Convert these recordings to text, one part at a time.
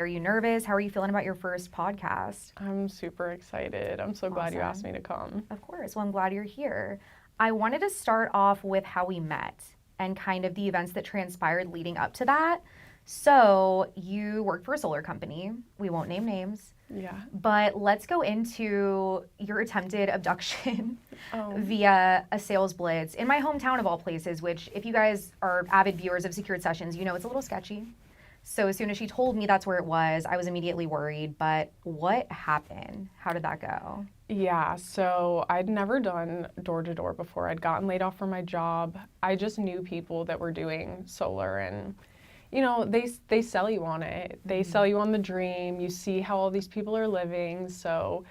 Are you nervous? How are you feeling about your first podcast? I'm super excited. I'm so glad you asked me to come. Of course. Well, I'm glad you're here. I wanted to start off with how we met and kind of the events that transpired leading up to that. So, you worked for a solar company. We won't name names. Yeah. But let's go into your attempted abduction via a sales blitz in my hometown of all places, which, if you guys are avid viewers of Secured Sessions, you know it's a little sketchy. So as soon as she told me that's where it was, I was immediately worried. But what happened? How did that go? Yeah, so I'd never done door to door before. I'd gotten laid off from my job. I just knew people that were doing solar, and you know, they sell you on it. They sell you on the dream. You see how all these people are living. So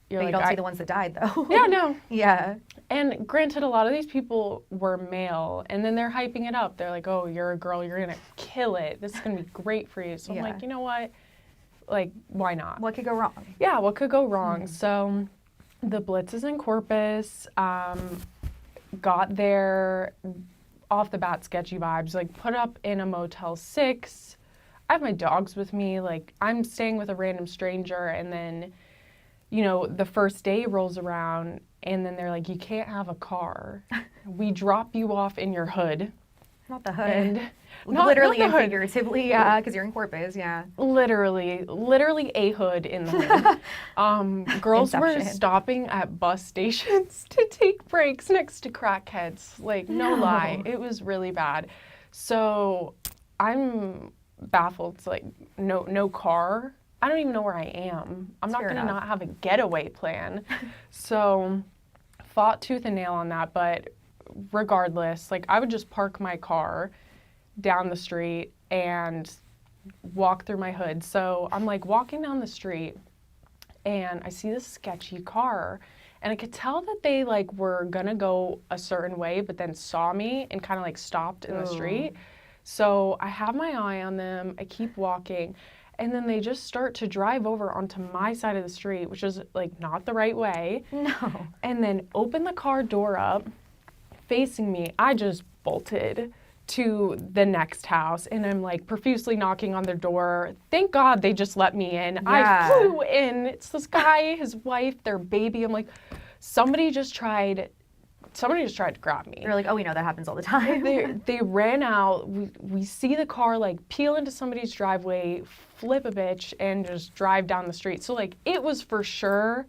But you don't see the ones that died, though. Yeah, no. Yeah. And granted, a lot of these people were male, and then they're hyping it up. They're like, oh, you're a girl, you're going to kill it. This is going to be great for you. So I'm like, you know what? Like, why not? What could go wrong? Yeah, what could go wrong? So the blitz is in Corpus. Got there, off the bat, sketchy vibes. Like, put up in a Motel 6. I have my dogs with me. Like, I'm staying with a random stranger, and then, you know, the first day rolls around, and then they're like, you can't have a car. We drop you off in your hood. Not the hood. And literally not and figuratively, yeah, because you're in Corpus, yeah. Literally a hood in the hood. Girls were stopping at bus stations to take breaks next to crackheads. Like, no lie, it was really bad. So I'm baffled. It's like, no car. I don't even know where I am. I'm not going to not have a getaway plan. So fought tooth and nail on that, but regardless, like, I would just park my car down the street and walk through my hood. So I'm like walking down the street and I see this sketchy car, and I could tell that they like were gonna go a certain way, but then saw me and kind of like stopped in the street. So I have my eye on them. I keep walking. And then they just start to drive over onto my side of the street, which is like not the right way. No. And then open the car door up, facing me. I just bolted to the next house, and I'm like profusely knocking on their door. Thank God they just let me in. I flew in. It's this guy, his wife, their baby. I'm like, somebody just tried to grab me. You're like, oh, we know that happens all the time. They ran out. We see the car like peel into somebody's driveway, flip a bitch, and just drive down the street. So like, it was for sure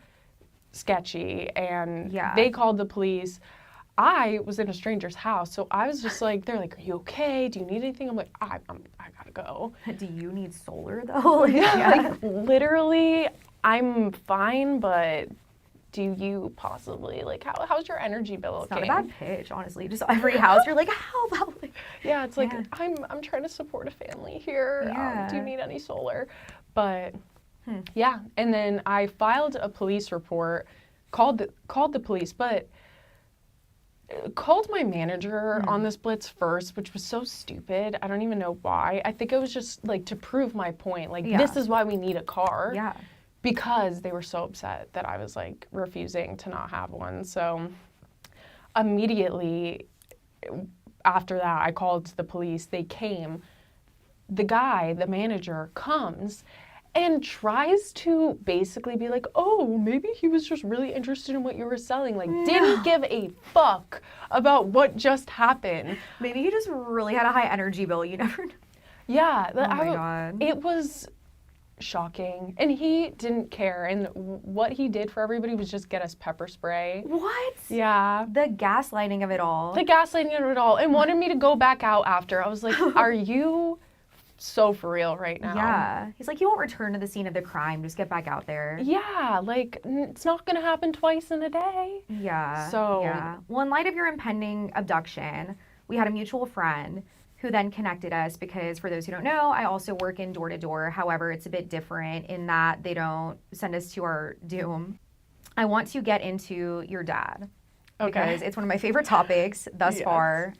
sketchy, and they called the police. I was in a stranger's house, so I was just like, they're like, are you okay? Do you need anything? I'm like, I gotta go. Do you need solar though? Like, literally, I'm fine, but do you possibly, like, how's your energy bill looking? It's not a bad pitch, honestly. Just every house, you're like, how about like... Yeah, it's like, I'm trying to support a family here. Do you need any solar? But, yeah. And then I filed a police report, called the police, but called my manager on this blitz first, which was so stupid. I don't even know why. I think it was just, like, to prove my point. Like, this is why we need a car. Yeah. Because they were so upset that I was, like, refusing to not have one. So immediately after that, I called the police. They came. The guy, the manager, comes and tries to basically be like, oh, maybe he was just really interested in what you were selling. Like, didn't give a fuck about what just happened. Maybe he just really had a high energy bill. You never know. Yeah. Oh my God. It was shocking. And he didn't care. And what he did for everybody was just get us pepper spray. What? Yeah. The gaslighting of it all. And wanted me to go back out after. I was like, are you so for real right now? Yeah. He's like, you won't return to the scene of the crime. Just get back out there. Yeah. Like, it's not going to happen twice in a day. Yeah. So. Yeah. Well, in light of your impending abduction, we had a mutual friend who then connected us because, for those who don't know, I also work in door-to-door. However, it's a bit different in that they don't send us to our doom. I want to get into your dad. Okay. Because it's one of my favorite topics thus far.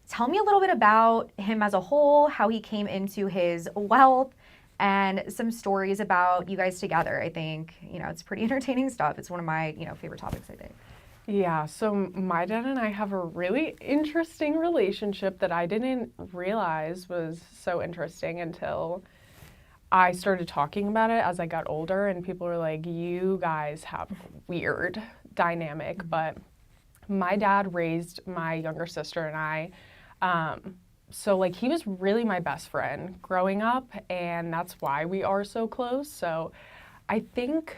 Tell me a little bit about him as a whole, how he came into his wealth, and some stories about you guys together. I think, it's pretty entertaining stuff. It's one of my, favorite topics, I think. Yeah, so my dad and I have a really interesting relationship that I didn't realize was so interesting until I started talking about it as I got older, and people were like, you guys have a weird dynamic. But my dad raised my younger sister and I. So like he was really my best friend growing up, and that's why we are so close. So I think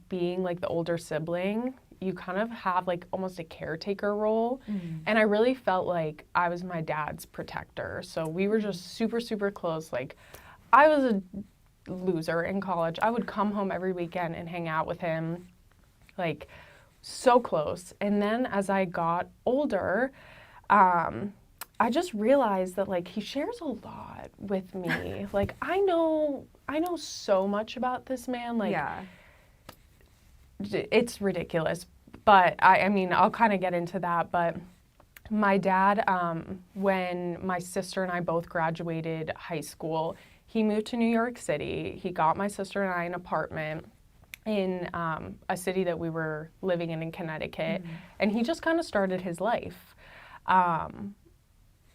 being like the older sibling, you kind of have like almost a caretaker role. And I really felt like I was my dad's protector. So we were just super, super close. Like I was a loser in college. I would come home every weekend and hang out with him, like so close. And then as I got older, I just realized that like he shares a lot with me. Like I know so much about this man. Like it's ridiculous. But I mean, I'll kind of get into that. But my dad, when my sister and I both graduated high school, he moved to New York City. He got my sister and I an apartment in a city that we were living in Connecticut. And he just kind of started his life,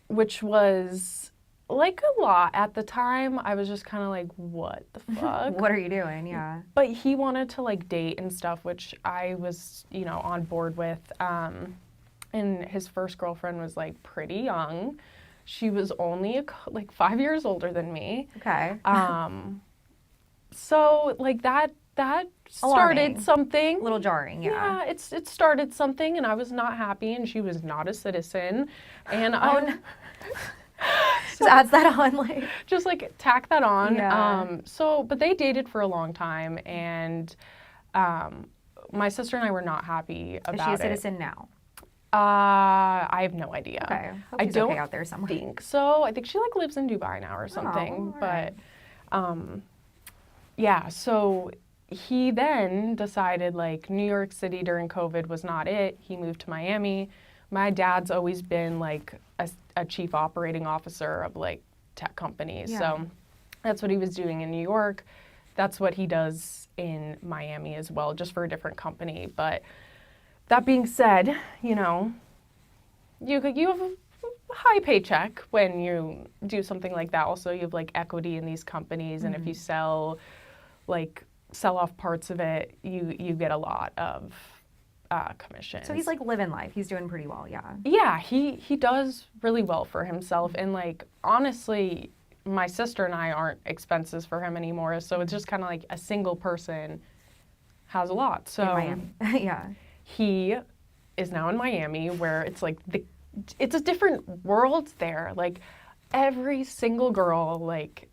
which was like a lot at the time. I was just kind of like, what the fuck? What are you doing? Yeah. But he wanted to like date and stuff, which I was, you know, on board with. And his first girlfriend was like pretty young. She was only like 5 years older than me. Okay. So like that started something. A little jarring, yeah. Yeah, it started something, and I was not happy, and she was not a citizen. And Just adds that on, like. Just like tack that on. Yeah. But they dated for a long time, and my sister and I were not happy about it. Is she a citizen now? I have no idea. Okay. Hope I she's don't okay out there somewhere. think so. I think she like lives in Dubai now or something. Oh, but yeah, so he then decided like New York City during COVID was not it. He moved to Miami. My dad's always been like a chief operating officer of like tech companies. Yeah. So that's what he was doing in New York. That's what he does in Miami as well, just for a different company. But that being said, you know, you have a high paycheck when you do something like that. Also, you have like equity in these companies, and if you sell off parts of it, you get a lot of commissions. So he's like living life. He's doing pretty well, yeah. Yeah, he does really well for himself, and like honestly, my sister and I aren't expenses for him anymore. So it's just kind of like a single person has a lot. So In Miami. Yeah. he is now in Miami, where it's like it's a different world there. Like every single girl, like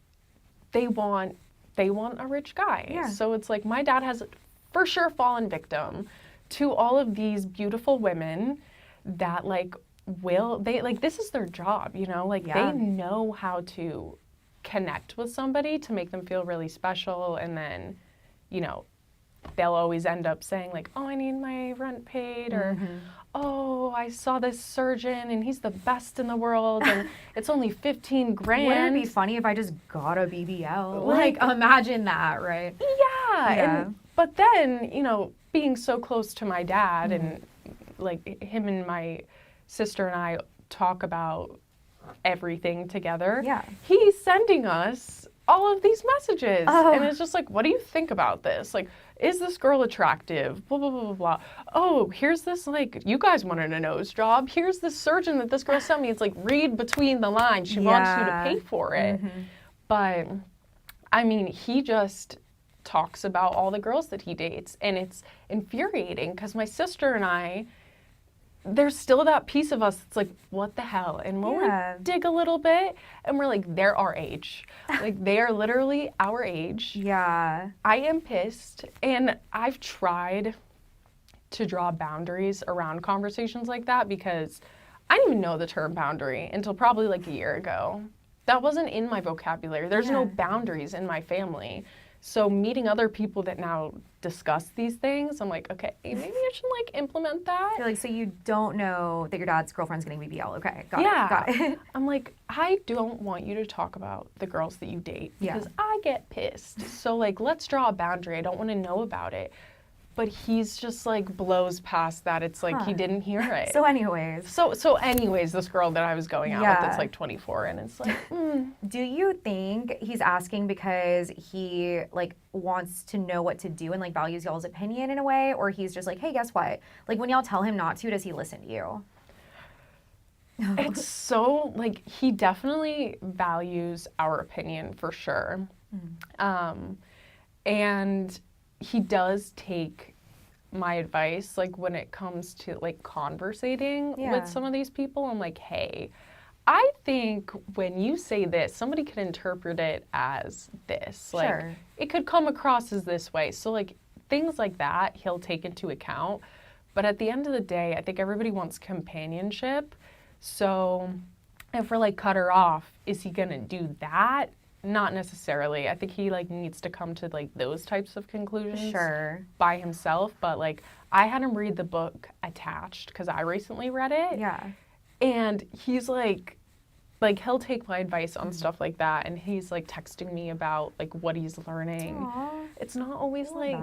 they want a rich guy. Yeah. So it's like my dad has for sure fallen victim to all of these beautiful women that like this is their job, you know? Like they know how to connect with somebody to make them feel really special, and then, you know, they'll always end up saying like, oh, I need my rent paid, or oh, I saw this surgeon and he's the best in the world and it's only 15 grand. Wouldn't it be funny if I just got a BBL? Like imagine that, right? Yeah. But then, you know, being so close to my dad and like him and my sister and I talk about everything together. Yeah. He's sending us all of these messages. And it's just like, what do you think about this? Like, is this girl attractive? Blah, blah, blah, blah, blah. Oh, here's this, like, you guys wanted a nose job. Here's this surgeon that this girl sent me. It's like, read between the lines. She wants you to pay for it. But, I mean, he just talks about all the girls that he dates. And it's infuriating because my sister and I, there's still that piece of us that's like, what the hell? And we'll like dig a little bit and we're like, they're our age. Like they are literally our age. Yeah. I am pissed, and I've tried to draw boundaries around conversations like that because I didn't even know the term boundary until probably like a year ago. That wasn't in my vocabulary. There's no boundaries in my family. So meeting other people that now discuss these things, I'm like, okay, maybe I should like implement that. You're like, so you don't know that your dad's girlfriend's getting BBL. Okay, got it. I'm like, I don't want you to talk about the girls that you date because I get pissed. So like, let's draw a boundary. I don't want to know about it. but he's just like blows past that. It's like he didn't hear it. So anyways. So anyways, this girl that I was going out with that's like 24, and it's like, Do you think he's asking because he like wants to know what to do and like values y'all's opinion in a way, or he's just like, hey, guess what? Like when y'all tell him not to, does he listen to you? It's so like he definitely values our opinion for sure. And he does take my advice, like when it comes to like conversating with some of these people. I'm like, hey, I think when you say this, somebody could interpret it as this. Like it could come across as this way. So like things like that he'll take into account. But at the end of the day, I think everybody wants companionship. So if we're like cut her off, is he gonna do that? Not necessarily. I think he like needs to come to like those types of conclusions by himself. But like I had him read the book Attached because I recently read it. Yeah. And he's like he'll take my advice on stuff like that, and he's like texting me about like what he's learning. Aww. It's not always like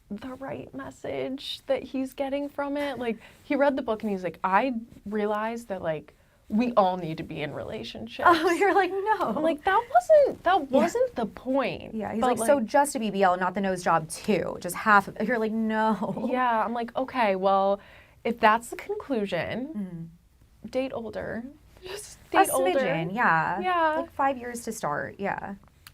the right message that he's getting from it. Like he read the book and he's like, I realized that like we all need to be in relationships. Oh, you're like, no. I'm like, that wasn't the point. Yeah, he's like, so just a BBL, not the nose job too. Just half of it. You're like, no. Yeah, I'm like, okay, well, if that's the conclusion, date older. Just date older. Smidgen, yeah. Yeah. Like 5 years to start, yeah.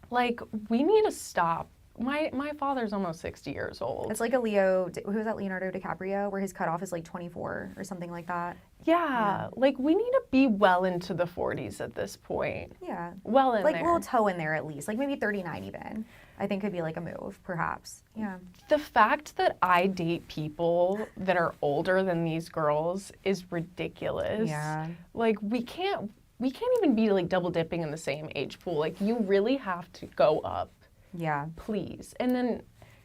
Like, we need to stop. My father's almost 60 years old. It's like who was that, Leonardo DiCaprio, where his cutoff is like 24 or something like that. Yeah, like we need to be well into the 40s at this point. Yeah. Well in like there. Like a little toe in there at least, like maybe 39 even. I think could be like a move, perhaps. Yeah. The fact that I date people that are older than these girls is ridiculous. Yeah. Like we can't even be like double dipping in the same age pool. Like you really have to go up. Yeah. Please. And then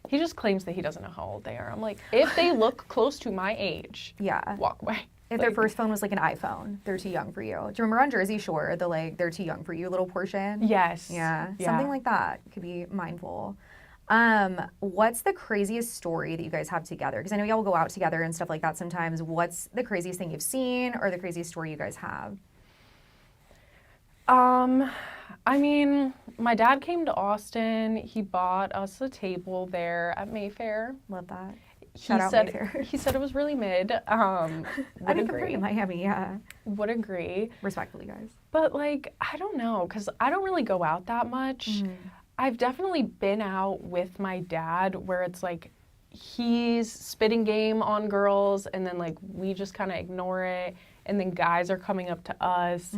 he just claims that he doesn't know how old they are. I'm like, if they look close to my age, walk away. If their first phone was like an iPhone, they're too young for you. Do you remember on Jersey Shore, the like, they're too young for you little portion? Yes. Yeah. Something like that. Could be mindful. What's the craziest story that you guys have together? Because I know y'all will go out together and stuff like that sometimes. What's the craziest thing you've seen or the craziest story you guys have? I mean, my dad came to Austin. He bought us a table there at Mayfair. Love that. Shout out Mayfair. He said it was really mid. I didn't compare to Miami, yeah. Would agree. Respectfully, guys. But like, I don't know, because I don't really go out that much. I've definitely been out with my dad where it's like, he's spitting game on girls and then like we just kind of ignore it. And then guys are coming up to us.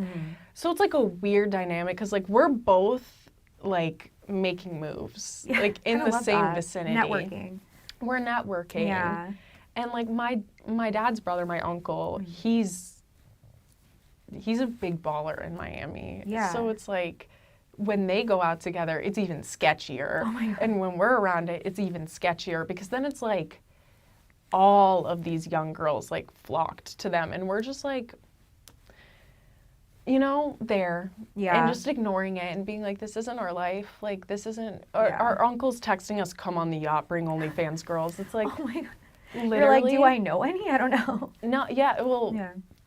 So it's like a weird dynamic because like we're both like making moves like in the same vicinity. Networking. We're networking. Yeah. And like my dad's brother, my uncle, he's a big baller in Miami. Yeah. So it's like when they go out together, it's even sketchier. Oh my God. And when we're around it, it's even sketchier because then it's like all of these young girls like flocked to them and we're just like, you know, there. Yeah. And just ignoring it and being like, this isn't our life. Like, this isn't, our uncle's texting us, come on the yacht, bring OnlyFans girls. It's like, oh my God. Literally. You're like, do I know any? I don't know. No, yeah, well,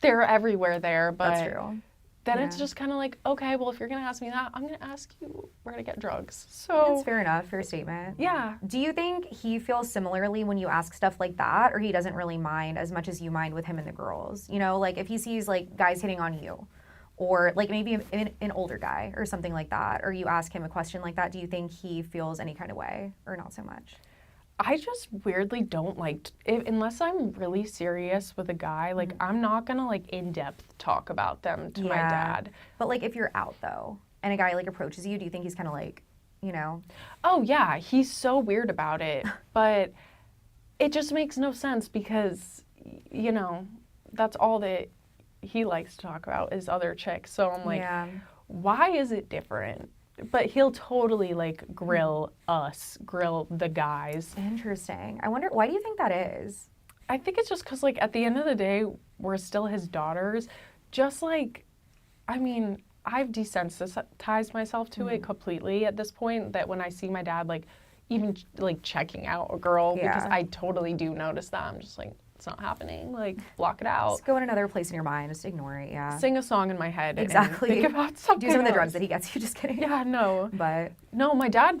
they're everywhere there, but that's true. Then it's just kind of like, okay, well, if you're going to ask me that, I'm going to ask you where to get drugs. So that's fair enough, fair statement. Yeah. Do you think he feels similarly when you ask stuff like that, or he doesn't really mind as much as you mind with him and the girls? You know, like if he sees like guys hitting on you, or like maybe an older guy or something like that, or you ask him a question like that, do you think he feels any kind of way or not so much? I just weirdly don't like, unless I'm really serious with a guy, like I'm not gonna like in-depth talk about them to my dad. But like if you're out though, and a guy like approaches you, do you think he's kind of like, you know? Oh yeah, he's so weird about it, but it just makes no sense because, you know, that's all that he likes to talk about is other chicks. So I'm like, why is it different? But he'll totally like grill the guys. Interesting. I wonder, why do you think that is? I think it's just because like at the end of the day, we're still his daughters. Just like, I mean, I've desensitized myself to it completely at this point that when I see my dad like even like checking out a girl because Yeah. I totally do notice that. I'm just like, it's not happening. Like, block it out. Just go in another place in your mind. Just ignore it. Yeah. Sing a song in my head. Exactly. And think about something Do some of the else. drugs that he gets you. Just kidding. Yeah, no. But No, my dad,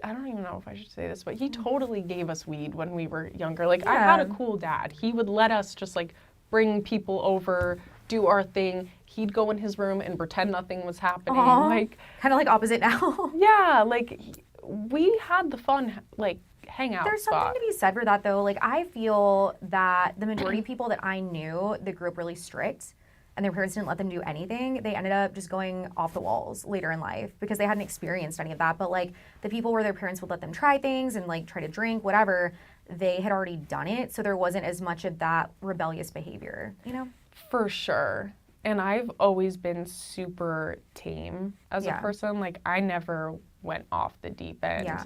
I don't even know if I should say this, but he totally gave us weed when we were younger. Like, I had a cool dad. He would let us just, like, bring people over, do our thing. He'd go in his room and pretend nothing was happening. Like, kind of like opposite now. yeah, like, we had the fun, like, hangout There's spot. something to be said for that, though. Like, I feel that the majority of people that I knew that grew up really strict and their parents didn't let them do anything, they ended up just going off the walls later in life because they hadn't experienced any of that. But, like, the people where their parents would let them try things and, like, try to drink, whatever, they had already done it. So there wasn't as much of that rebellious behavior, you know? For sure. And I've always been super tame as a person. Like, I never went off the deep end. Yeah.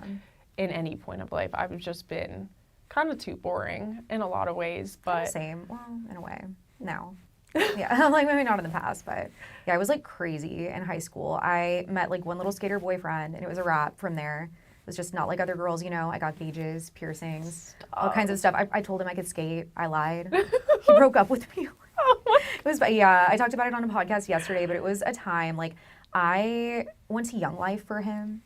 In any point of life. I've just been kind of too boring in a lot of ways, but... Same. Well, in a way. No. Yeah, like maybe not in the past, but yeah, I was like crazy in high school. I met like one little skater boyfriend and it was a wrap from there. It was just not like other girls, you know. I got gauges, piercings, all kinds of stuff. I told him I could skate. I lied. He broke up with me. It was, yeah, I talked about it on a podcast yesterday, but it was a time, like, I went to Young Life for him.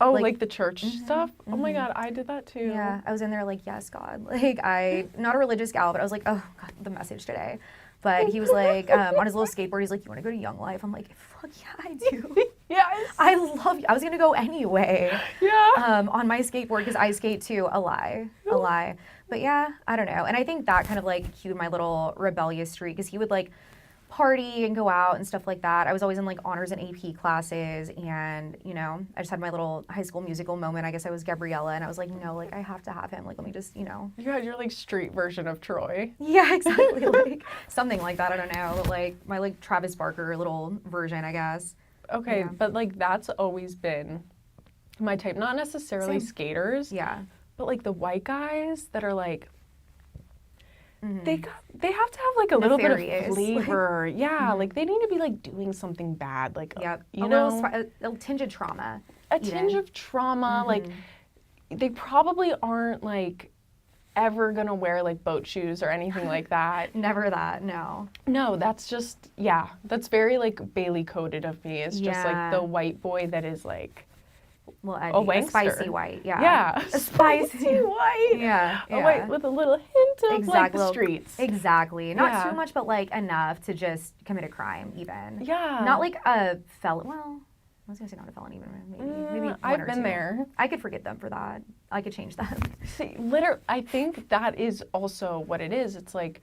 Oh, like the church stuff? Oh my God, I did that too. Yeah, I was in there like, yes, God. Like, not a religious gal, but I was like, oh, God, the message today. But he was like, on his little skateboard, he's like, you want to go to Young Life? I'm like, fuck yeah, I do. Yes. I love you. I was going to go anyway. Yeah. On my skateboard, because I skate too. A lie. But yeah, I don't know. And I think that kind of like cued my little rebellious streak, because he would like party and go out and stuff like that. I was always in like honors and AP classes, and you know, I just had my little High School Musical moment. I guess I was Gabriella, and I was like, no, like I have to have him. Like, let me just, you know. You had your like street version of Troy. Yeah, exactly. Like something like that. I don't know. Like my like Travis Barker little version, I guess. Okay, Yeah. but like that's always been my type. Not necessarily Same. skaters. Yeah. But like the white guys that are like, they have to have like a little bit Nefarious. of flavor. Yeah, like they need to be like doing something bad. Like, Yep. you a know, little a tinge of trauma. a even. tinge of trauma. Like they probably aren't like ever gonna wear like boat shoes or anything like that. Never that. No. No, that's just, yeah, that's very like Bailey coded of me. It's just like the white boy that is like Well, a a wankster. spicy white. Yeah. Yeah, A spicy white. Yeah. A white with a little hint of like the Little- streets. Exactly. Not Yeah. too much, but like enough to just commit a crime, even. Yeah. Not like a felon. Well, I was gonna say not a felon, even maybe one I've or been two. there. I could forgive them for that. I could change them. See, I think that is also what it is. It's like,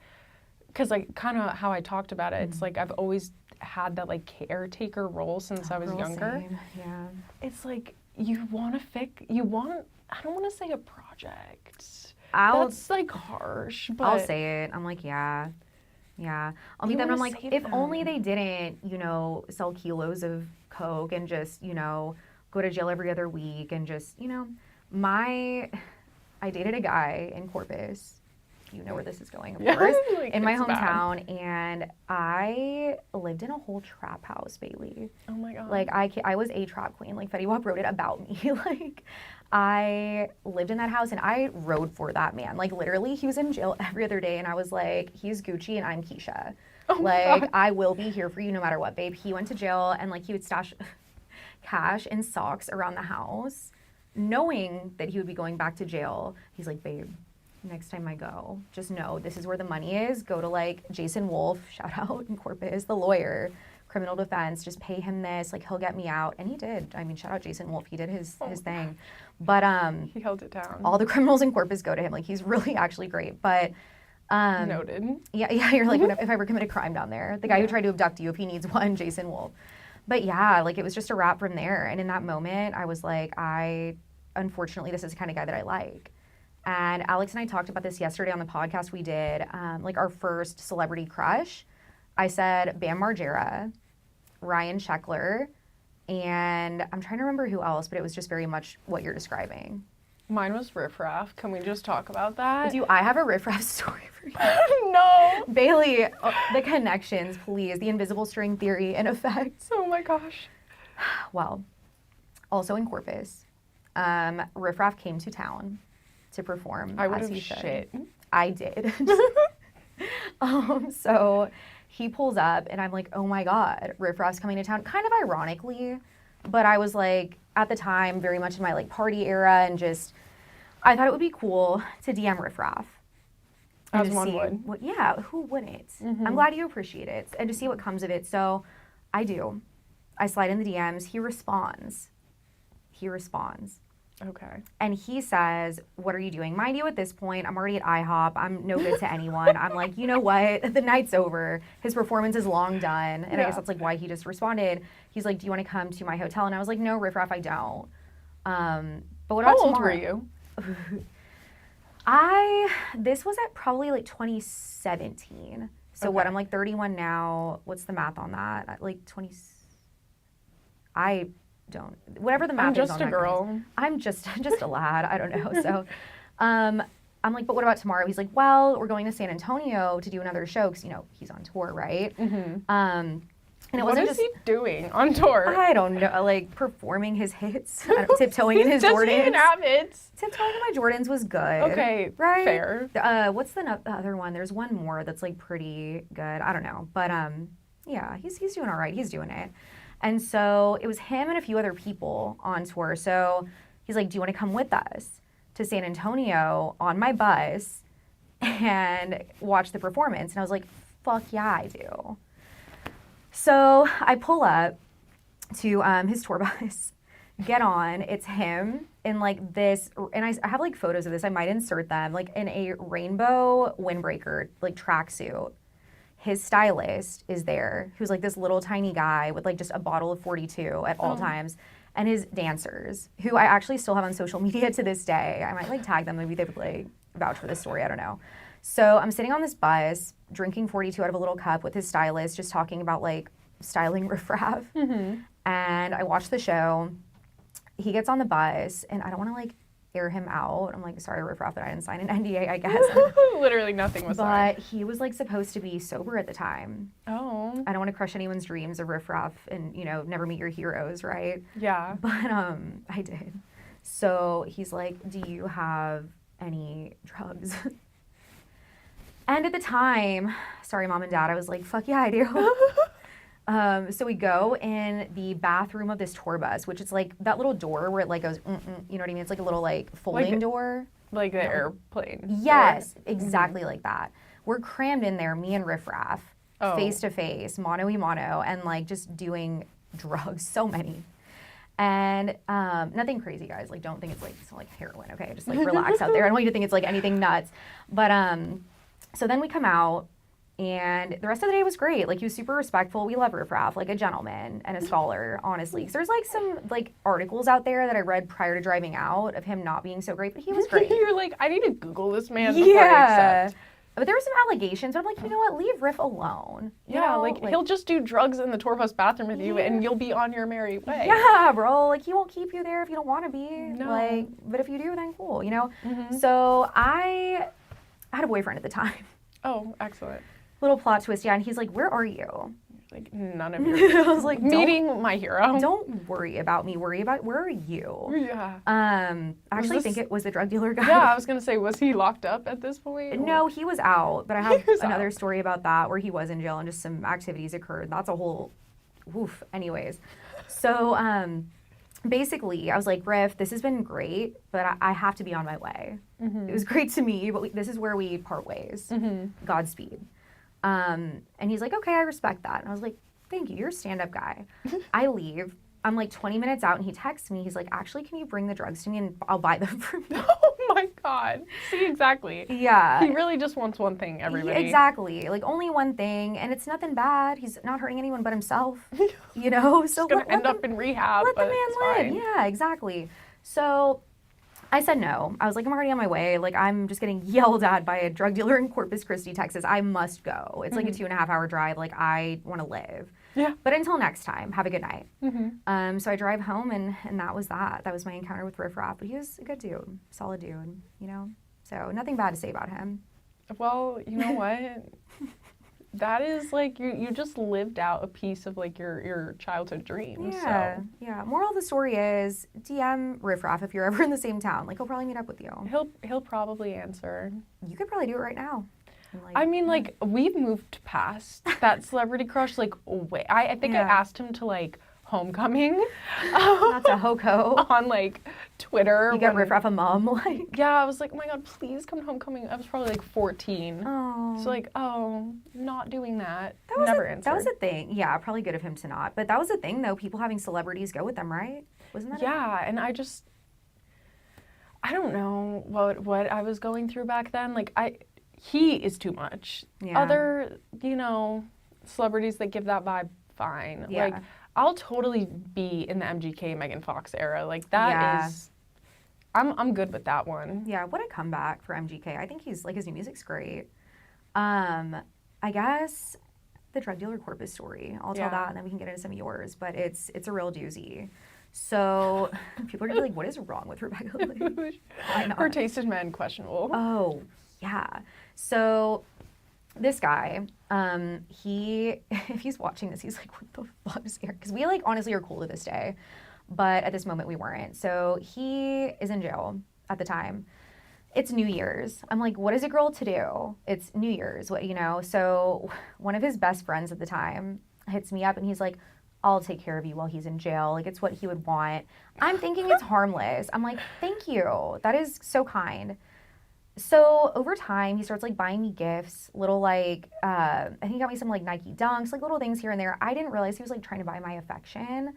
because like kind of how I talked about it, it's like I've always had that like caretaker role since I was younger. Same. Yeah. It's like you want to I don't want to say a project. I'll That's like harsh, but I'll say it. I'm like, yeah. I'll meet You them. And I'm wanna like, save if them. only they didn't, you know, sell kilos of coke and just, you know, go to jail every other week and just, you know, I dated a guy in Corpus. You know where this is going, of course. Like, in my it's bad. hometown, and I lived in a whole trap house, Bailey. Oh my God. Like I was a trap queen. Like Fetty Wap wrote it about me. Like I lived in that house and I rode for that man. Like literally, he was in jail every other day, and I was like, he's Gucci and I'm Keisha. Like I will be here for you no matter what, babe. He went to jail, and like he would stash cash and socks around the house, knowing that he would be going back to jail. He's like, babe, next time I go, just know this is where the money is. Go to like Jason Wolf, shout out in Corpus, the lawyer, criminal defense, just pay him this, like he'll get me out. And he did. I mean, shout out Jason Wolf, he did his thing. But he held it down. all the criminals in Corpus go to him. Like he's really actually great. But Noted. yeah, you're like, if I ever commit a crime down there, the guy who tried to abduct you, if he needs one, Jason Wolf. But yeah, like it was just a wrap from there. And in that moment, I was like, unfortunately, this is the kind of guy that I like. And Alex and I talked about this yesterday on the podcast we did, like our first celebrity crush. I said Bam Margera, Ryan Sheckler, and I'm trying to remember who else, but it was just very much what you're describing. Mine was Riff Raff. Can we just talk about that? Do I have a Riff Raff story for you? No. Bailey, the connections, please. The invisible string theory in effect. Oh my gosh. Well, also in Corpus, Riff Raff came to town to perform. I would as have he should. shit. I did. So he pulls up and I'm like, oh my God, Riff Raff's coming to town. Kind of ironically, but I was like, at the time, very much in my like party era and just, I thought it would be cool to DM Riff Raff. As one would. Yeah, who wouldn't? Mm-hmm. I'm glad you appreciate it and to see what comes of it. So I do. I slide in the DMs. He responds. Okay. And he says, what are you doing? Mind you, at this point, I'm already at IHOP. I'm no good to anyone. I'm like, you know what? The night's over. His performance is long done. And I guess that's like why he just responded. He's like, do you want to come to my hotel? And I was like, no, Riff Raff, I don't. But what about How old tomorrow? were you? This was at probably like 2017. So Okay. what, I'm like 31 now. What's the math on that? Like 20, I don't, whatever the math I'm is just on a that, girl. guys. I'm just a lad. I don't know. So, I'm like, but what about tomorrow? He's like, well, we're going to San Antonio to do another show because, you know, he's on tour, right? Mm-hmm. And it What wasn't is just, he doing on tour? I don't know, like performing his hits, tiptoeing in his Does Jordans. he even have it? Tiptoeing in my Jordans was good. Okay, right? fair. What's the other one? There's one more that's like pretty good. I don't know, but yeah, he's doing all right. He's doing it. And so it was him and a few other people on tour. So he's like, do you want to come with us to San Antonio on my bus and watch the performance? And I was like, fuck yeah, I do. So I pull up to his tour bus, get on. It's him in like this, and I have like photos of this. I might insert them, like in a rainbow windbreaker, like tracksuit. His stylist is there, who's like this little tiny guy with like just a bottle of 42 at all times. And his dancers, who I actually still have on social media to this day. I might like tag them, maybe they would like vouch for this story, I don't know. So I'm sitting on this bus, drinking 42 out of a little cup with his stylist, just talking about like styling Riff Raff. Mm-hmm. And I watch the show. He gets on the bus, and I don't want to like air him out. I'm like, sorry, Riff Raff, that I didn't sign an NDA, I guess. Literally nothing was signed. But he was like supposed to be sober at the time. Oh. I don't want to crush anyone's dreams of Riff Raff and, you know, never meet your heroes, right? Yeah. But I did. So he's like, do you have any drugs? And at the time, sorry, Mom and Dad, I was like, fuck yeah, I do. So we go in the bathroom of this tour bus, which is like that little door where it like goes, you know what I mean? It's like a little like folding door. Like the airplane. Yes, exactly like that. We're crammed in there, me and Riff Raff, face to face, mano y mano, and like just doing drugs, so many. And nothing crazy, guys. Like, don't think it's like heroin, okay? Just like relax out there. I don't want you to think it's like anything nuts. But so then we come out, and the rest of the day was great. Like, he was super respectful. We love Riff Raff, like a gentleman and a scholar, honestly. So there's like some like articles out there that I read prior to driving out of him not being so great, but he was great. You're like, I need to Google this man before I accept. But there were some allegations. I'm like, you know what? Leave Riff alone. You know, like he'll just do drugs in the tour bus bathroom with you, and you'll be on your merry way. Yeah, bro. Like, he won't keep you there if you don't want to be. No. Like, but if you do, then cool. You know. So I had a boyfriend at the time. Oh, excellent. Little plot twist, yeah. And he's like, "Where are you?" Like, none of your I was like, meeting my hero. Don't worry about me. Worry about where are you? Yeah. I actually think it was the drug dealer guy. Yeah, I was gonna say, was he locked up at this point? No, he was out. But I have another story about that where he was in jail and just some activities occurred. That's a whole, woof. Anyways, so basically, I was like, Riff, this has been great, but I have to be on my way. It was great to me, but this is where we part ways. Godspeed. And he's like, okay, I respect that. And I was like, thank you. You're a stand-up guy. I leave. I'm like 20 minutes out, and he texts me. He's like, actually, can you bring the drugs to me and I'll buy them from you? Oh my God. See, exactly. Yeah. He really just wants one thing, everybody. Exactly. Like, only one thing, and it's nothing bad. He's not hurting anyone but himself, you know? So He's gonna end up in rehab, let the but man it's live. fine. Yeah, exactly. So I said no. I was like, I'm already on my way. Like, I'm just getting yelled at by a drug dealer in Corpus Christi, Texas. I must go. It's like a 2.5-hour drive. Like, I want to live. Yeah. But until next time, have a good night. So I drive home, and that was that. That was my encounter with Riff Raff. But he was a good dude, solid dude, you know? So nothing bad to say about him. Well, you know what? that is like you just lived out a piece of like your childhood dream. Yeah, So yeah. Moral of the story is DM Riff Raff if you're ever in the same town. Like he'll probably meet up with you. he'll probably answer. You could probably do it right now. And, like, I mean, like we've moved past that celebrity crush. Like, way. I think I asked him to like homecoming. That's a hoco. On like Twitter. You get Riff Raff a mom, like. Yeah, I was like, oh my god, please come to homecoming. I was probably like 14. Oh. So like, oh, not doing that. That was a thing. Yeah, probably good of him to not. But that was a thing though. People having celebrities go with them, right? Wasn't that? Yeah, and I don't know what I was going through back then. Like he is too much. Yeah. Other, celebrities that give that vibe, fine. Yeah. Like I'll totally be in the MGK Megan Fox era. Like that is I'm good with that one. Yeah, what a comeback for MGK. I think he's like his new music's great. I guess the drug dealer Corpus story. I'll tell that and then we can get into some of yours, but it's a real doozy. So people are gonna be like, what is wrong with Rebecca Lee? Her taste in men questionable. Oh, yeah. So this guy, if he's watching this, he's like, what the fuck is here? Because we like honestly are cool to this day, but at this moment we weren't. So he is in jail at the time. It's New Year's. I'm like, what is a girl to do? It's New Year's, So one of his best friends at the time hits me up and he's like, I'll take care of you while he's in jail. Like, it's what he would want. I'm thinking it's harmless. I'm like, thank you. That is so kind. So over time, he starts like buying me gifts, little like, I think he got me some like Nike Dunks, like little things here and there. I didn't realize he was like trying to buy my affection.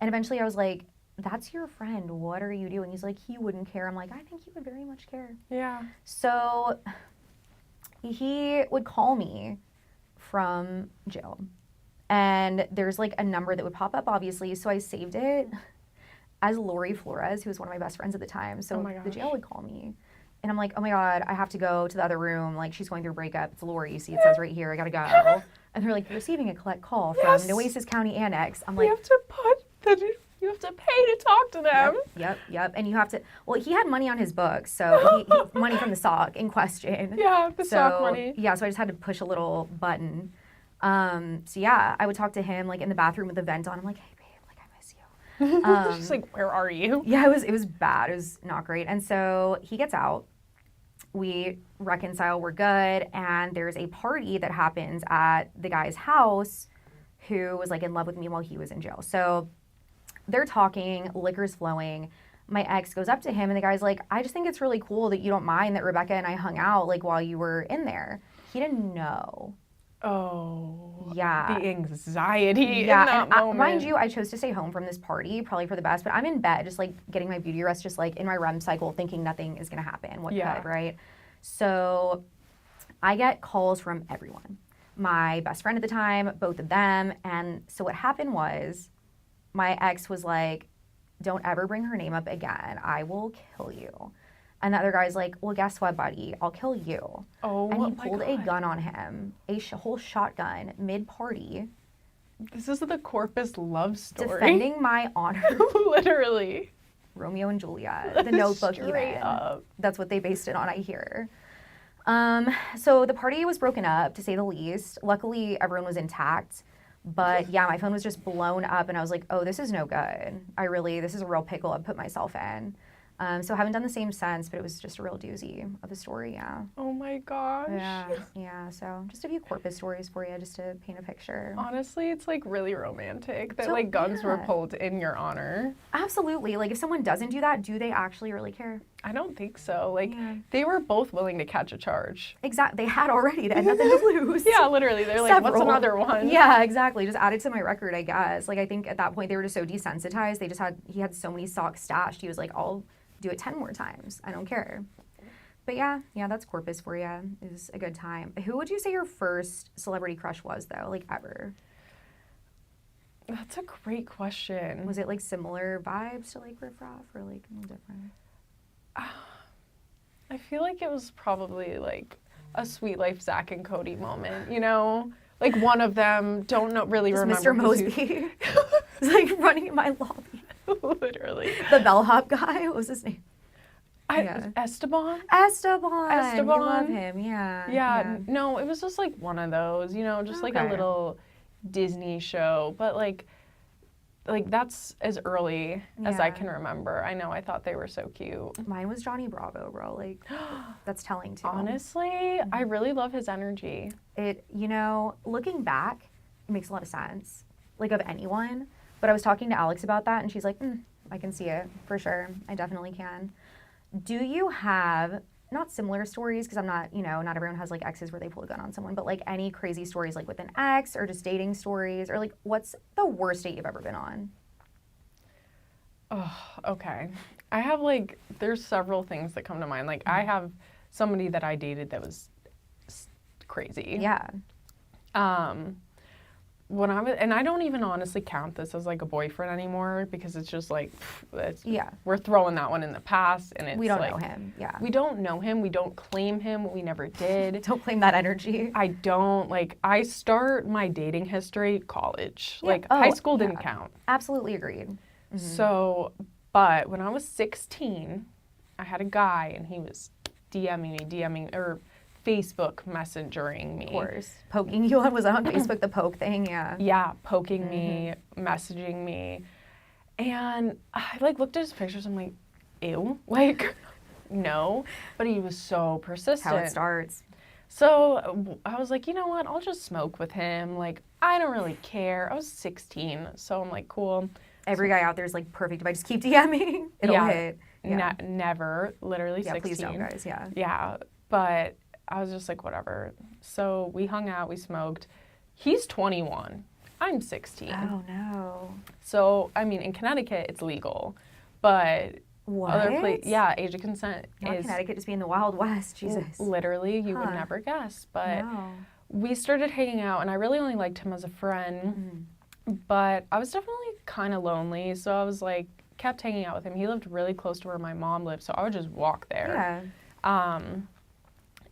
And eventually I was like, that's your friend. What are you doing? He's like, he wouldn't care. I'm like, I think he would very much care. Yeah. So he would call me from jail. And there's like a number that would pop up, obviously. So I saved it as Lori Flores, who was one of my best friends at the time. So the jail would call me. And I'm like, oh my God, I have to go to the other room. Like, she's going through a breakup. It's Lori. You see, it says right here, I gotta go. And they're like, you're receiving a collect call from Nueces County Annex. I'm like, you have to pay to talk to them. Yep. And you have to, well, he had money on his books. So he money from the sock in question. Yeah, the sock money. Yeah, so I just had to push a little button. So yeah, I would talk to him like in the bathroom with the vent on. I'm like, hey babe, like I miss you. She's like, where are you? Yeah, it was bad. It was not great. And so he gets out. We reconcile, we're good, and there's a party that happens at the guy's house who was like in love with me while he was in jail. So they're talking, liquor's flowing. My ex goes up to him and the guy's like, I just think it's really cool that you don't mind that Rebecca and I hung out like while you were in there. He didn't know. Oh. Yeah. The anxiety in that moment. Mind you, I chose to stay home from this party, probably for the best, but I'm in bed just like getting my beauty rest, just like in my REM cycle, thinking nothing is going to happen. What could, right? So I get calls from everyone. My best friend at the time, both of them. And so what happened was my ex was like, don't ever bring her name up again. I will kill you. And the other guy's like, well, guess what, buddy? I'll kill you. Oh, and he pulled a gun on him, a whole shotgun, mid-party. This is the Corpus love story. Defending my honor. Literally. Romeo and Juliet. The Notebook Straight even. up. That's what they based it on, I hear. So the party was broken up, to say the least. Luckily, everyone was intact. But yeah, my phone was just blown up, and I was like, oh, this is no good. This is a real pickle I've put myself in. So I haven't done the same since, but it was just a real doozy of a story, yeah. Oh my gosh. Yeah. So just a few Corpus stories for you, just to paint a picture. Honestly, it's like really romantic that like guns were pulled in your honor. Absolutely. Like if someone doesn't do that, do they actually really care? I don't think so. Like they were both willing to catch a charge. Exactly. They had already. They had nothing to lose. Yeah, literally. They're like, what's another one? Yeah, exactly. Just add it to my record, I guess. Like I think at that point they were just so desensitized. He had so many socks stashed. He was like, I'll do it 10 more times. I don't care. But yeah, that's Corpus for you. It was a good time. Who would you say your first celebrity crush was, though? Like, ever? That's a great question. Was it, like, similar vibes to, like, Riff Raff or, like, a little different? I feel like it was probably, like, a Sweet Life Zach and Cody moment, Like, one of them, really remember. Mr. Mosby. It's like running in my lobby. Literally. The bellhop guy, what was his name? Esteban. You love him, Yeah. No, it was just like one of those, just like a little Disney show, but like that's as early as I can remember. I know, I thought they were so cute. Mine was Johnny Bravo, bro. Like, that's telling too. Honestly, I really love his energy. It, looking back, it makes a lot of sense, like of anyone. But I was talking to Alex about that, and she's like, I can see it for sure. I definitely can. Do you have, not similar stories, because I'm not, not everyone has like exes where they pull a gun on someone, but like any crazy stories like with an ex or just dating stories, or like what's the worst date you've ever been on? Oh, okay. I have there's several things that come to mind. Like I have somebody that I dated that was crazy. Yeah. When I was, and I don't even honestly count this as like a boyfriend anymore, because it's just like, we're throwing that one in the past, and it's we don't know him. Yeah. We don't know him. We don't claim him. We never did. Don't claim that energy. I don't I start my dating history college. High school didn't count. Absolutely agreed. Mm-hmm. So, but when I was 16, I had a guy, and he was DMing or Facebook messengering me. Of course. Poking you on, was that on Facebook, the poke thing? Yeah. Yeah, poking me, messaging me. And I looked at his pictures, I'm like, ew. No. But he was so persistent. How it starts. So I was like, you know what? I'll just smoke with him. I don't really care. I was 16, so I'm like, cool. Every guy out there is perfect. If I just keep DMing, it'll hit. Yeah. Never. Literally 16. Please don't, guys. Yeah. Yeah. But I was just like, whatever. So we hung out, we smoked. He's 21. I'm 16. Oh, no. So, I mean, in Connecticut, it's legal. But what? Other places, age of consent is... Connecticut just being the Wild West, Jesus. Literally, you would never guess. But we started hanging out, and I really only liked him as a friend. But I was definitely kind of lonely, so I was kept hanging out with him. He lived really close to where my mom lived, so I would just walk there. Yeah.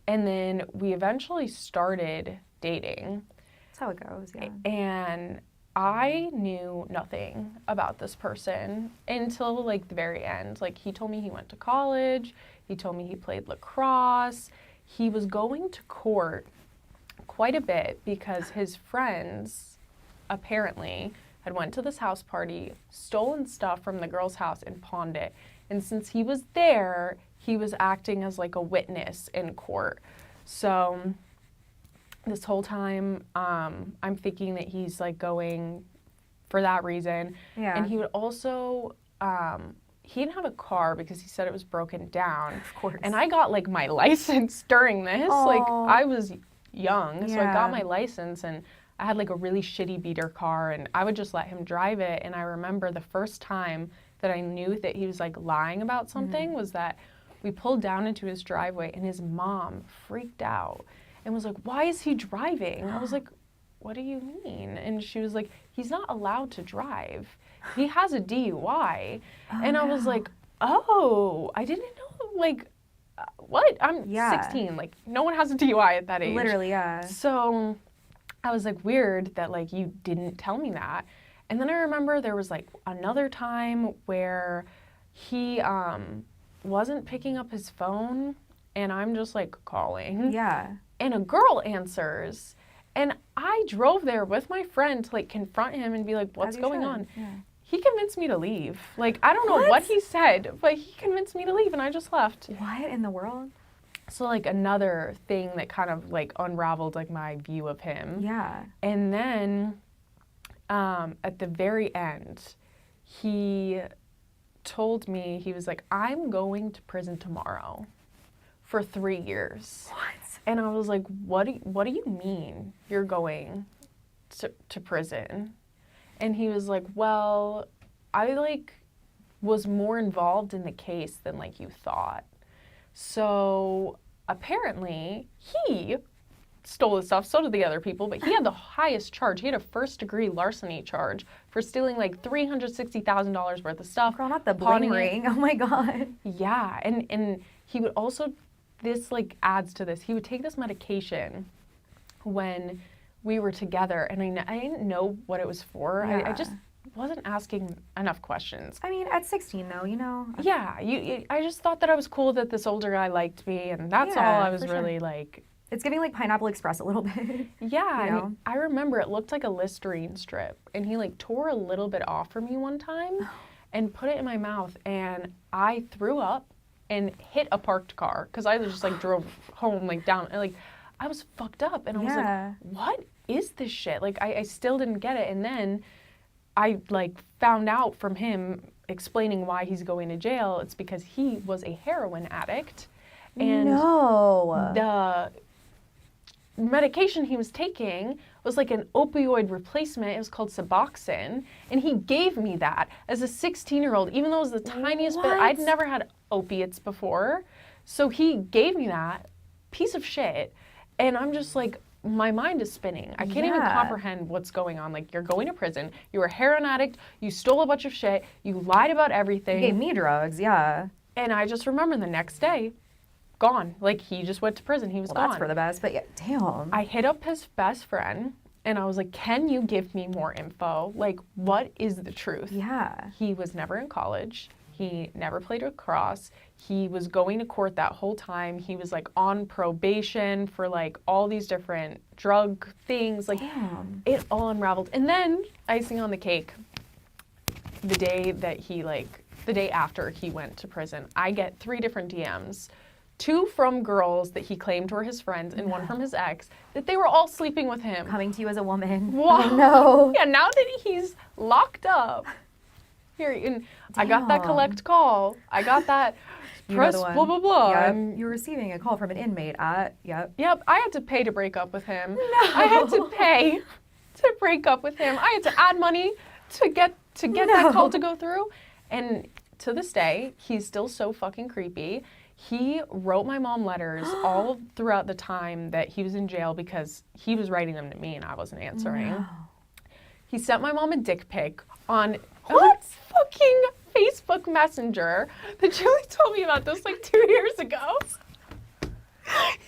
And then we eventually started dating. That's how it goes, yeah. And I knew nothing about this person until the very end. He told me he went to college. He told me he played lacrosse. He was going to court quite a bit because his friends apparently had went to this house party, stolen stuff from the girl's house, and pawned it. And since he was there, he was acting as a witness in court. So this whole time, I'm thinking that he's going for that reason. Yeah. And he would also, he didn't have a car because he said it was broken down. Of course. And I got my license during this. Aww. I was young, so I got my license, and I had a really shitty beater car, and I would just let him drive it. And I remember the first time that I knew that he was lying about something was that we pulled down into his driveway, and his mom freaked out and was like, "Why is he driving?" I was like, "What do you mean?" And she was like, "He's not allowed to drive. He has a DUI." And I was like, "Oh, I didn't know." What? I'm 16. No one has a DUI at that age. Literally, yeah. So I was weird that you didn't tell me that. And then I remember there was another time where he wasn't picking up his phone, and I'm just calling. Yeah. And a girl answers, and I drove there with my friend to confront him and be like, "What's going on?" Yeah. He convinced me to leave. I don't know what he said, but he convinced me to leave, and I just left. What in the world? So another thing that kind of unraveled my view of him. Yeah. And then at the very end, he told me, he was like, "I'm going to prison tomorrow for 3 years." What? And I was like, what do you mean you're going to prison? And he was like, "Well, I was more involved in the case than you thought." So apparently he stole his stuff, so did the other people, but he had the highest charge. He had a first-degree larceny charge for stealing $360,000 worth of stuff. Girl, not the bling ring. Oh my God. Yeah, and he would also, this adds to this, he would take this medication when we were together, and I didn't know what it was for. Yeah. I just wasn't asking enough questions. I mean, at 16 though, you know. Yeah, I just thought that I was cool that this older guy liked me, and that's all I was really like. It's giving like Pineapple Express a little bit. Yeah, you know? and I remember it looked like a Listerine strip, and he like tore a little bit off for me one time and put it in my mouth, and I threw up and hit a parked car because I just like drove home like down, and like I was fucked up, and I was like, what is this shit? Like I still didn't get it, and then I like found out from him explaining why he's going to jail. It's because he was a heroin addict, and the medication he was taking was like an opioid replacement. It was called Suboxone, and he gave me that as a 16-year-old, even though it was the tiniest bit. I'd never had opiates before, so he gave me that piece of shit, and I'm just like, my mind is spinning. I can't even comprehend what's going on. Like, you're going to prison, you were a heroin addict, you stole a bunch of shit, you lied about everything. You gave me drugs, yeah. And I just remember the next day, gone. Like, he just went to prison. He was gone. That's for the best, but yeah, damn. I hit up his best friend, and I was like, can you give me more info? Like, what is the truth? Yeah. He was never in college. He never played lacrosse. He was going to court that whole time. He was like on probation for like all these different drug things. Like, it all unraveled. And then, icing on the cake, the day after he went to prison, I get 3 different DMs. 2 from girls that he claimed were his friends, and 1 from his ex, that they were all sleeping with him. Coming to you as a woman. Wow. Oh, no. Yeah, now that he's locked up. Here, and I got that collect call. I got that press blah, blah, blah. Yep. You're receiving a call from an inmate at, Yep, I had to pay to break up with him. No. I had to pay to break up with him. I had to add money to get that call to go through. And to this day, he's still so fucking creepy. He wrote my mom letters all throughout the time that he was in jail because he was writing them to me and I wasn't answering. No. He sent my mom a dick pic on fucking Facebook Messenger that Julie told me about this like 2 years ago. He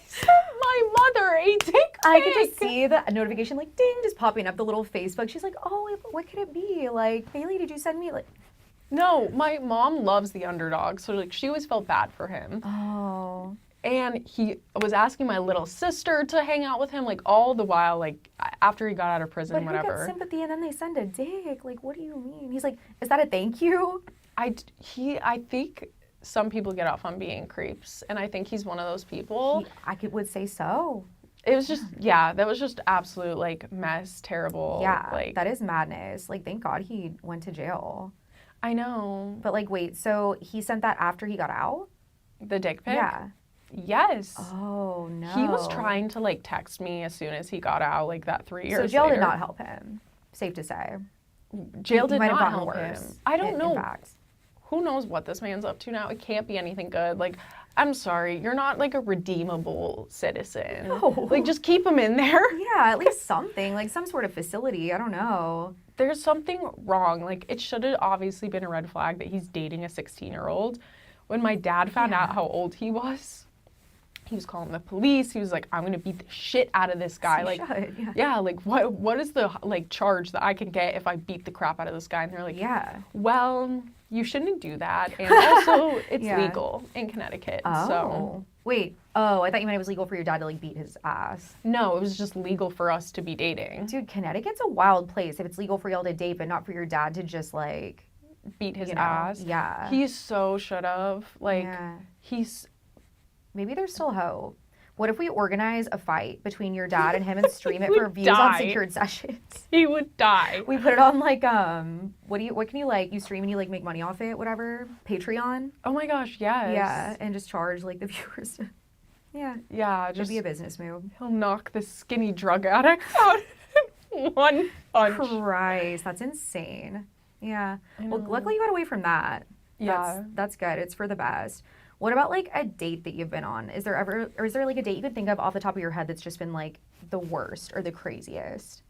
sent my mother a dick pic. I could just see the notification like ding just popping up, the little Facebook. She's like, oh, what could it be? Like, Bailey, did you send me like... No, my mom loves the underdog, so like she always felt bad for him. Oh. And he was asking my little sister to hang out with him, like all the while, like after he got out of prison, but who gets sympathy and then they send a dick? Like, what do you mean? He's like, is that a thank you? I think some people get off on being creeps, and I think he's one of those people. Would say so. It was just, that was just absolute like mess, terrible. Yeah, like, that is madness. Like, thank God he went to jail. I know. But like, wait, so he sent that after he got out? The dick pic? Yeah. Yes. Oh, no. He was trying to like text me as soon as he got out, like that 3 years So jail later. did not help him, safe to say. Jail did not help worse, him. I don't know. In fact. Who knows what this man's up to now? It can't be anything good. Like, I'm sorry, you're not like a redeemable citizen. No. Like, just keep him in there. Yeah, at least something, like some sort of facility. I don't know. There's something wrong. Like, it should have obviously been a red flag that he's dating a 16-year-old. When my dad found out how old he was calling the police. He was like, I'm gonna beat the shit out of this guy. Like, like what is the like charge that I can get if I beat the crap out of this guy? And they're like, well, you shouldn't do that. And also, it's legal in Connecticut. Oh. So. Wait. Oh, I thought you meant it was legal for your dad to like beat his ass. No, it was just legal for us to be dating. Dude, Connecticut's a wild place if it's legal for y'all to date, but not for your dad to just like beat his ass. Yeah. He so should have. Like, Maybe there's still hope. What if we organize a fight between your dad and him and stream it for views on secured sessions? He would die. We put it on like what can you like you stream and you like make money off it, whatever? Patreon? Oh my gosh, yes. Yeah, and just charge like the viewers. Yeah, just it'd be a business move. He'll knock this skinny drug addict out in one punch. Christ, that's insane. Yeah. Well, luckily you got away from that. Yeah. That's good. It's for the best. What about like a date that you've been on? Is there like a date you could think of off the top of your head that's just been like the worst or the craziest?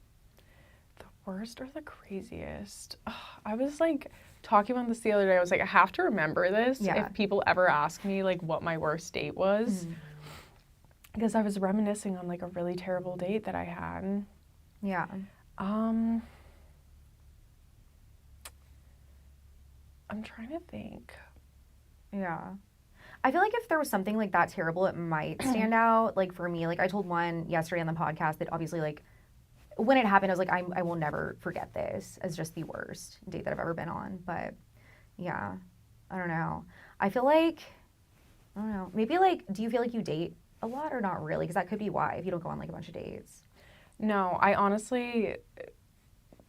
The worst or the craziest? Oh, I was like talking about this the other day. I was like, I have to remember this if people ever ask me like what my worst date was. Because I was reminiscing on like a really terrible date that I had. Yeah. I'm trying to think. Yeah. I feel like if there was something like that terrible, it might stand out. Like for me, like I told one yesterday on the podcast that obviously like when it happened, I was like, I will never forget this as just the worst date that I've ever been on. But yeah, I don't know. I feel like, I don't know, maybe like, do you feel like you date a lot or not really? Because that could be why if you don't go on like a bunch of dates. No, I honestly,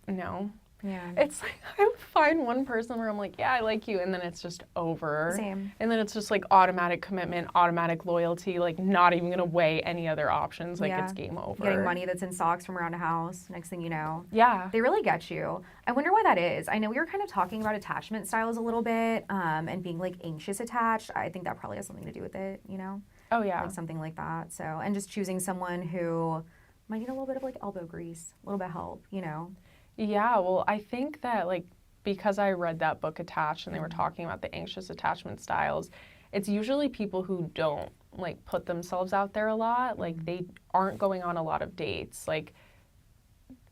no. Yeah. It's like I find one person where I'm like, yeah, I like you, and then it's just over. Same. And then it's just like automatic commitment, automatic loyalty, like not even gonna weigh any other options. Like it's game over. Getting money that's in socks from around a house. Next thing you know. Yeah. They really get you. I wonder why that is. I know we were kind of talking about attachment styles a little bit, and being like anxious attached. I think that probably has something to do with it, you know? Oh yeah. Like something like that. So, and just choosing someone who might need a little bit of like elbow grease, a little bit of help, you know? Yeah, well, I think that like because I read that book Attached and they were talking about the anxious attachment styles, it's usually people who don't like put themselves out there a lot, like they aren't going on a lot of dates. Like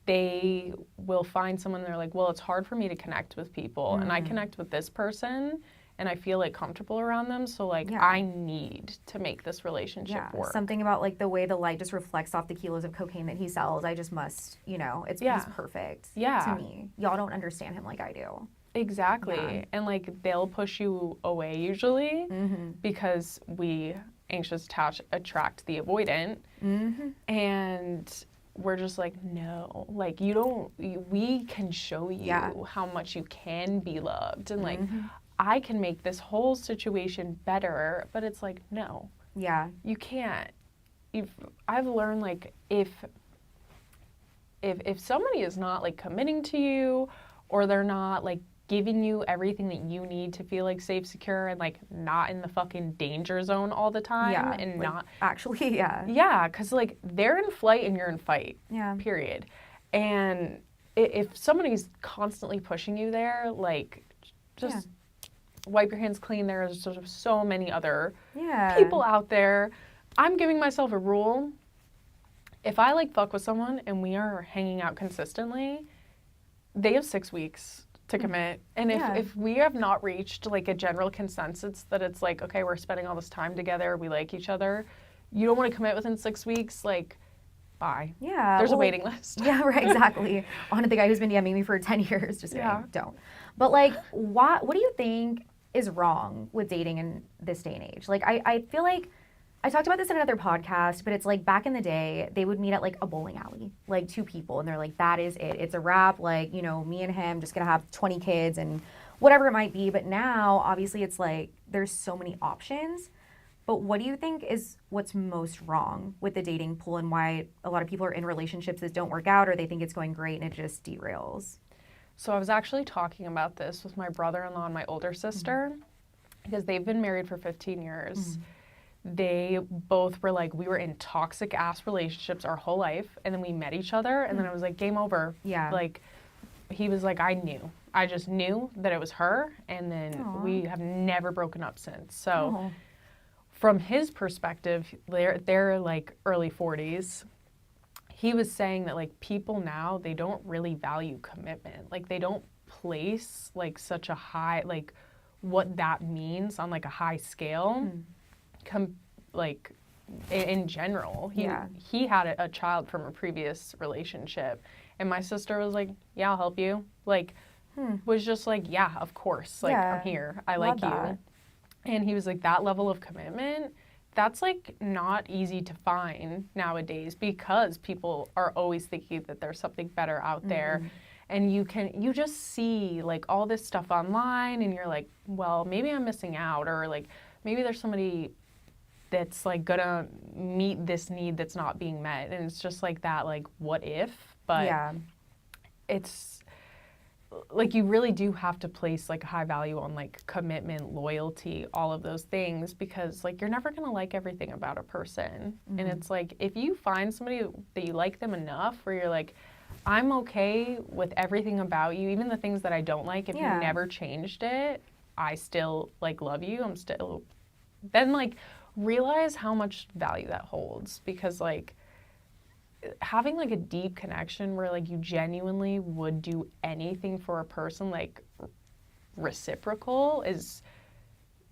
they will find someone and they're like, well, it's hard for me to connect with people and I connect with this person and I feel like comfortable around them, so like I need to make this relationship work. Something about like the way the light just reflects off the kilos of cocaine that he sells. I just must, you know, he's perfect to me. Y'all don't understand him like I do. Exactly. Yeah. And like they'll push you away usually because we anxious attract the avoidant. And we're just like, no, like we can show you how much you can be loved and like I can make this whole situation better, but it's like, no. Yeah. You can't. I've learned like if somebody is not like committing to you or they're not like giving you everything that you need to feel like safe, secure, and like not in the fucking danger zone all the time and like, not actually, yeah, because like they're in flight and you're in fight, period. And if somebody's constantly pushing you there, like just wipe your hands clean. There's sort of so many other people out there. I'm giving myself a rule. If I like fuck with someone and we are hanging out consistently, they have 6 weeks to commit. And if we have not reached like a general consensus that it's like, okay, we're spending all this time together, we like each other, you don't want to commit within 6 weeks, like, bye. Yeah. There's a waiting list. Yeah, right, exactly. On to the guy who's been DMing me for 10 years. Just kidding. Don't. But like, what do you think is wrong with dating in this day and age? Like, I feel like I talked about this in another podcast, but it's like back in the day, they would meet at like a bowling alley, like 2 people, and they're like, that is it. It's a wrap. Like, you know, me and him just gonna have 20 kids and whatever it might be. But now, obviously, it's like there's so many options. But what do you think is what's most wrong with the dating pool and why a lot of people are in relationships that don't work out or they think it's going great and it just derails? So I was actually talking about this with my brother-in-law and my older sister because they've been married for 15 years. They both were like, we were in toxic ass relationships our whole life, and then we met each other, and then it was like game over. Yeah. Like he was like, I just knew that it was her, and then we have never broken up since. So from his perspective, they're like early 40s. He was saying that like people now, they don't really value commitment. Like they don't place like such a high, like what that means on like a high scale. Like in general, he had a child from a previous relationship, and my sister was like, yeah, I'll help you. Like was just like, yeah, of course, like I'm here, I like you. And he was like, that level of commitment, that's like not easy to find nowadays because people are always thinking that there's something better out there. And you just see like all this stuff online and you're like, well, maybe I'm missing out, or like maybe there's somebody that's like gonna meet this need that's not being met. And it's just like that, like what if, but it's like you really do have to place like a high value on like commitment, loyalty, all of those things, because like you're never gonna like everything about a person. And it's like if you find somebody that you like them enough where you're like, I'm okay with everything about you, even the things that I don't like, if you never changed it, I still like love you, I'm still, then like realize how much value that holds, because like having like a deep connection where like you genuinely would do anything for a person, like reciprocal is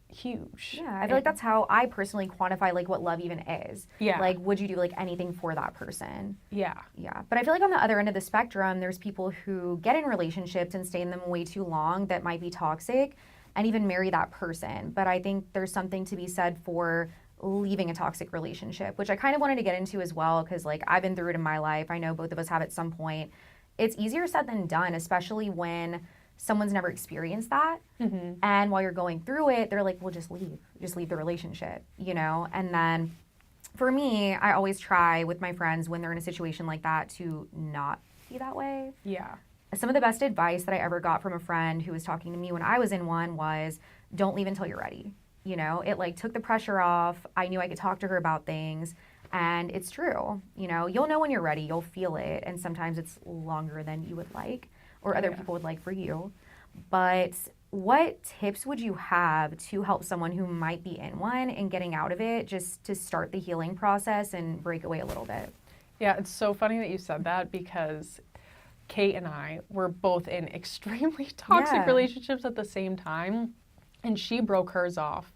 huge. Yeah, I feel like that's how I personally quantify like what love even is. Yeah. Like, would you do like anything for that person? Yeah. Yeah. But I feel like on the other end of the spectrum, there's people who get in relationships and stay in them way too long that might be toxic and even marry that person. But I think there's something to be said for leaving a toxic relationship, which I kind of wanted to get into as well, because like I've been through it in my life. I know both of us have at some point. It's easier said than done, especially when someone's never experienced that. Mm-hmm. And while you're going through it, they're like, well, just leave the relationship, you know? And then for me, I always try with my friends when they're in a situation like that to not be that way. Yeah. Some of the best advice that I ever got from a friend who was talking to me when I was in one was, don't leave until you're ready. You know, it like took the pressure off. I knew I could talk to her about things. And it's true. You know, you'll know when you're ready. You'll feel it. And sometimes it's longer than you would like or other people would like for you. But what tips would you have to help someone who might be in one and getting out of it, just to start the healing process and break away a little bit? Yeah, it's so funny that you said that, because Kate and I were both in extremely toxic relationships at the same time. And she broke hers off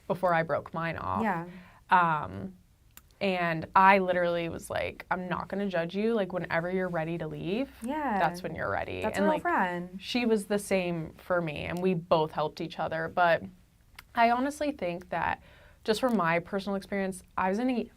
before I broke mine off. Yeah. And I literally was like, I'm not going to judge you. Like, whenever you're ready to leave, that's when you're ready. That's and a real like, friend. she was the same for me, and we both helped each other. But I honestly think that, just from my personal experience, I was in a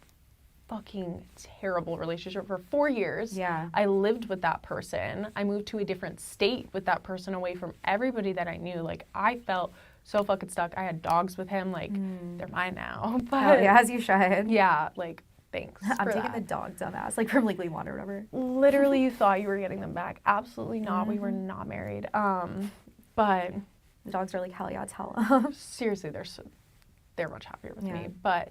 fucking terrible relationship for 4 years. Yeah. I lived with that person. I moved to a different state with that person, away from everybody that I knew. Like, I felt so fucking stuck. I had dogs with him. Like, they're mine now. But yeah, as you should. yeah, like, thanks. I'm for taking that. the dog, dumbass, like from Legally Blonde or whatever. Literally, you thought you were getting them back. Absolutely not. We were not married. But the dogs are like, hell yeah, tell them. seriously, they're much happier with Yeah. me. But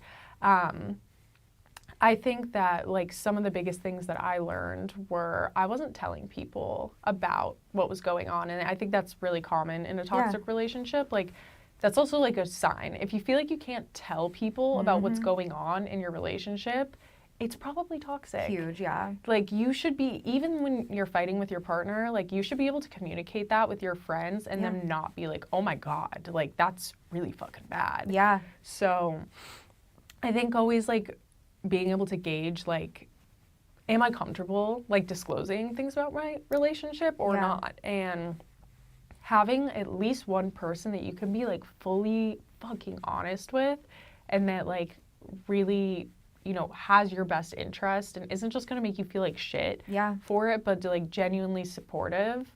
I think that, like, some of the biggest things that I learned were I wasn't telling people about what was going on. And I think that's really common in a toxic relationship. Like, that's also like a sign. If you feel like you can't tell people about what's going on in your relationship, it's probably toxic. Huge, yeah. Like, you should be, even when you're fighting with your partner, like, you should be able to communicate that with your friends and them not be like, oh my God, like, that's really fucking bad. Yeah. So I think always, like, being able to gauge, like, am I comfortable, like, disclosing things about my relationship or not? And having at least one person that you can be, like, fully fucking honest with, and that, like, really, you know, has your best interest and isn't just gonna make you feel like shit for it, but like genuinely supportive.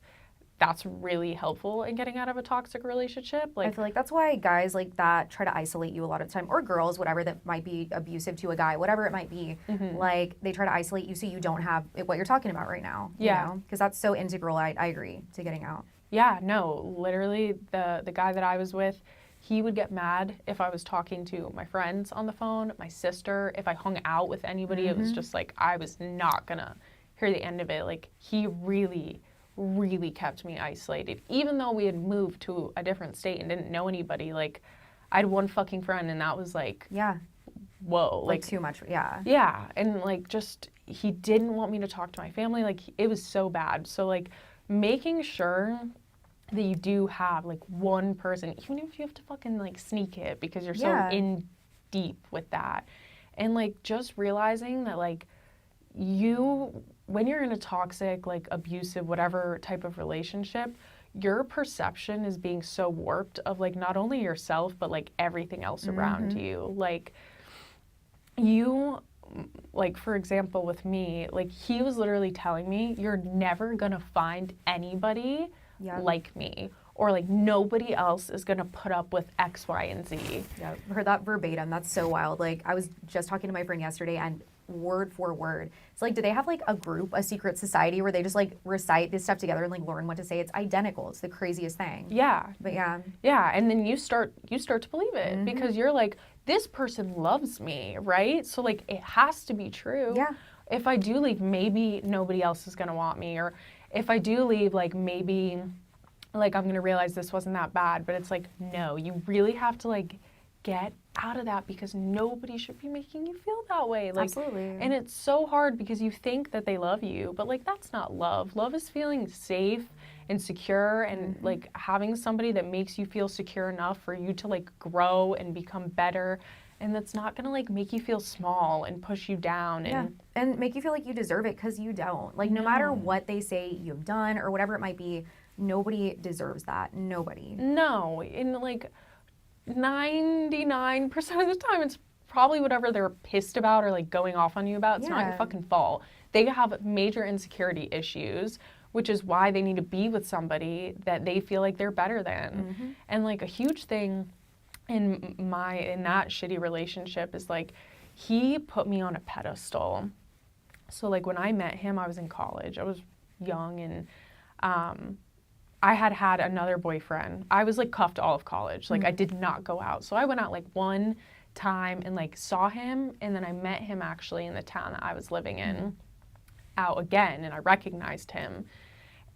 That's really helpful in getting out of a toxic relationship. Like, I feel like that's why guys like that try to isolate you a lot of the time, or girls, whatever, that might be abusive to a guy, whatever it might be. Like, they try to isolate you so you don't have what you're talking about right now. Yeah. Because that's so integral, I agree, to getting out. Yeah, no, literally the guy that I was with, he would get mad if I was talking to my friends on the phone, my sister. If I hung out with anybody, it was just like, I was not gonna hear the end of it. Like, he really, really kept me isolated. Even though we had moved to a different state and didn't know anybody, like, I had one fucking friend, and that was like, whoa. Like too much, Yeah, and like, just, he didn't want me to talk to my family. Like, it was so bad. So, like, making sure that you do have, like, one person, even if you have to fucking, like, sneak it because you're so in deep with that. And, like, just realizing that, like, when you're in a toxic, like, abusive, whatever type of relationship, your perception is being so warped of, like, not only yourself, but, like, everything else around you. Like, like, for example, with me, like, he was literally telling me, you're never gonna find anybody like me, or like, nobody else is gonna put up with X, Y, and Z. Yeah, heard that verbatim. That's so wild. Like, I was just talking to my friend yesterday, and word for word, it's like, do they have like a group, a secret society where they just like recite this stuff together and like learn what to say? It's identical. It's the craziest thing. Yeah. But yeah, and then you start to believe it because you're like, this person loves me, right? So, like, it has to be true. Yeah. If I do leave, maybe nobody else is gonna want me, or if I do leave, like, maybe, like, I'm gonna realize this wasn't that bad. But it's like, no, you really have to, like, get out of that, because nobody should be making you feel that way. Like, absolutely. And it's so hard because you think that they love you, but, like, that's not love. Love is feeling safe insecure, and like having somebody that makes you feel secure enough for you to like grow and become better, and that's not gonna like make you feel small and push you down and make you feel like you deserve it, because you don't. Like, no matter what they say you've done or whatever it might be, nobody deserves that. Nobody. No, and like 99% of the time it's probably whatever they're pissed about or like going off on you about. It's not your fucking fault. They have major insecurity issues, which is why they need to be with somebody that they feel like they're better than. And like a huge thing in that shitty relationship is like he put me on a pedestal. So like when I met him, I was in college. I was young, and I had another boyfriend. I was like cuffed all of college. Like I did not go out. So I went out like one time and like saw him, and then I met him actually in the town that I was living in out again, and I recognized him,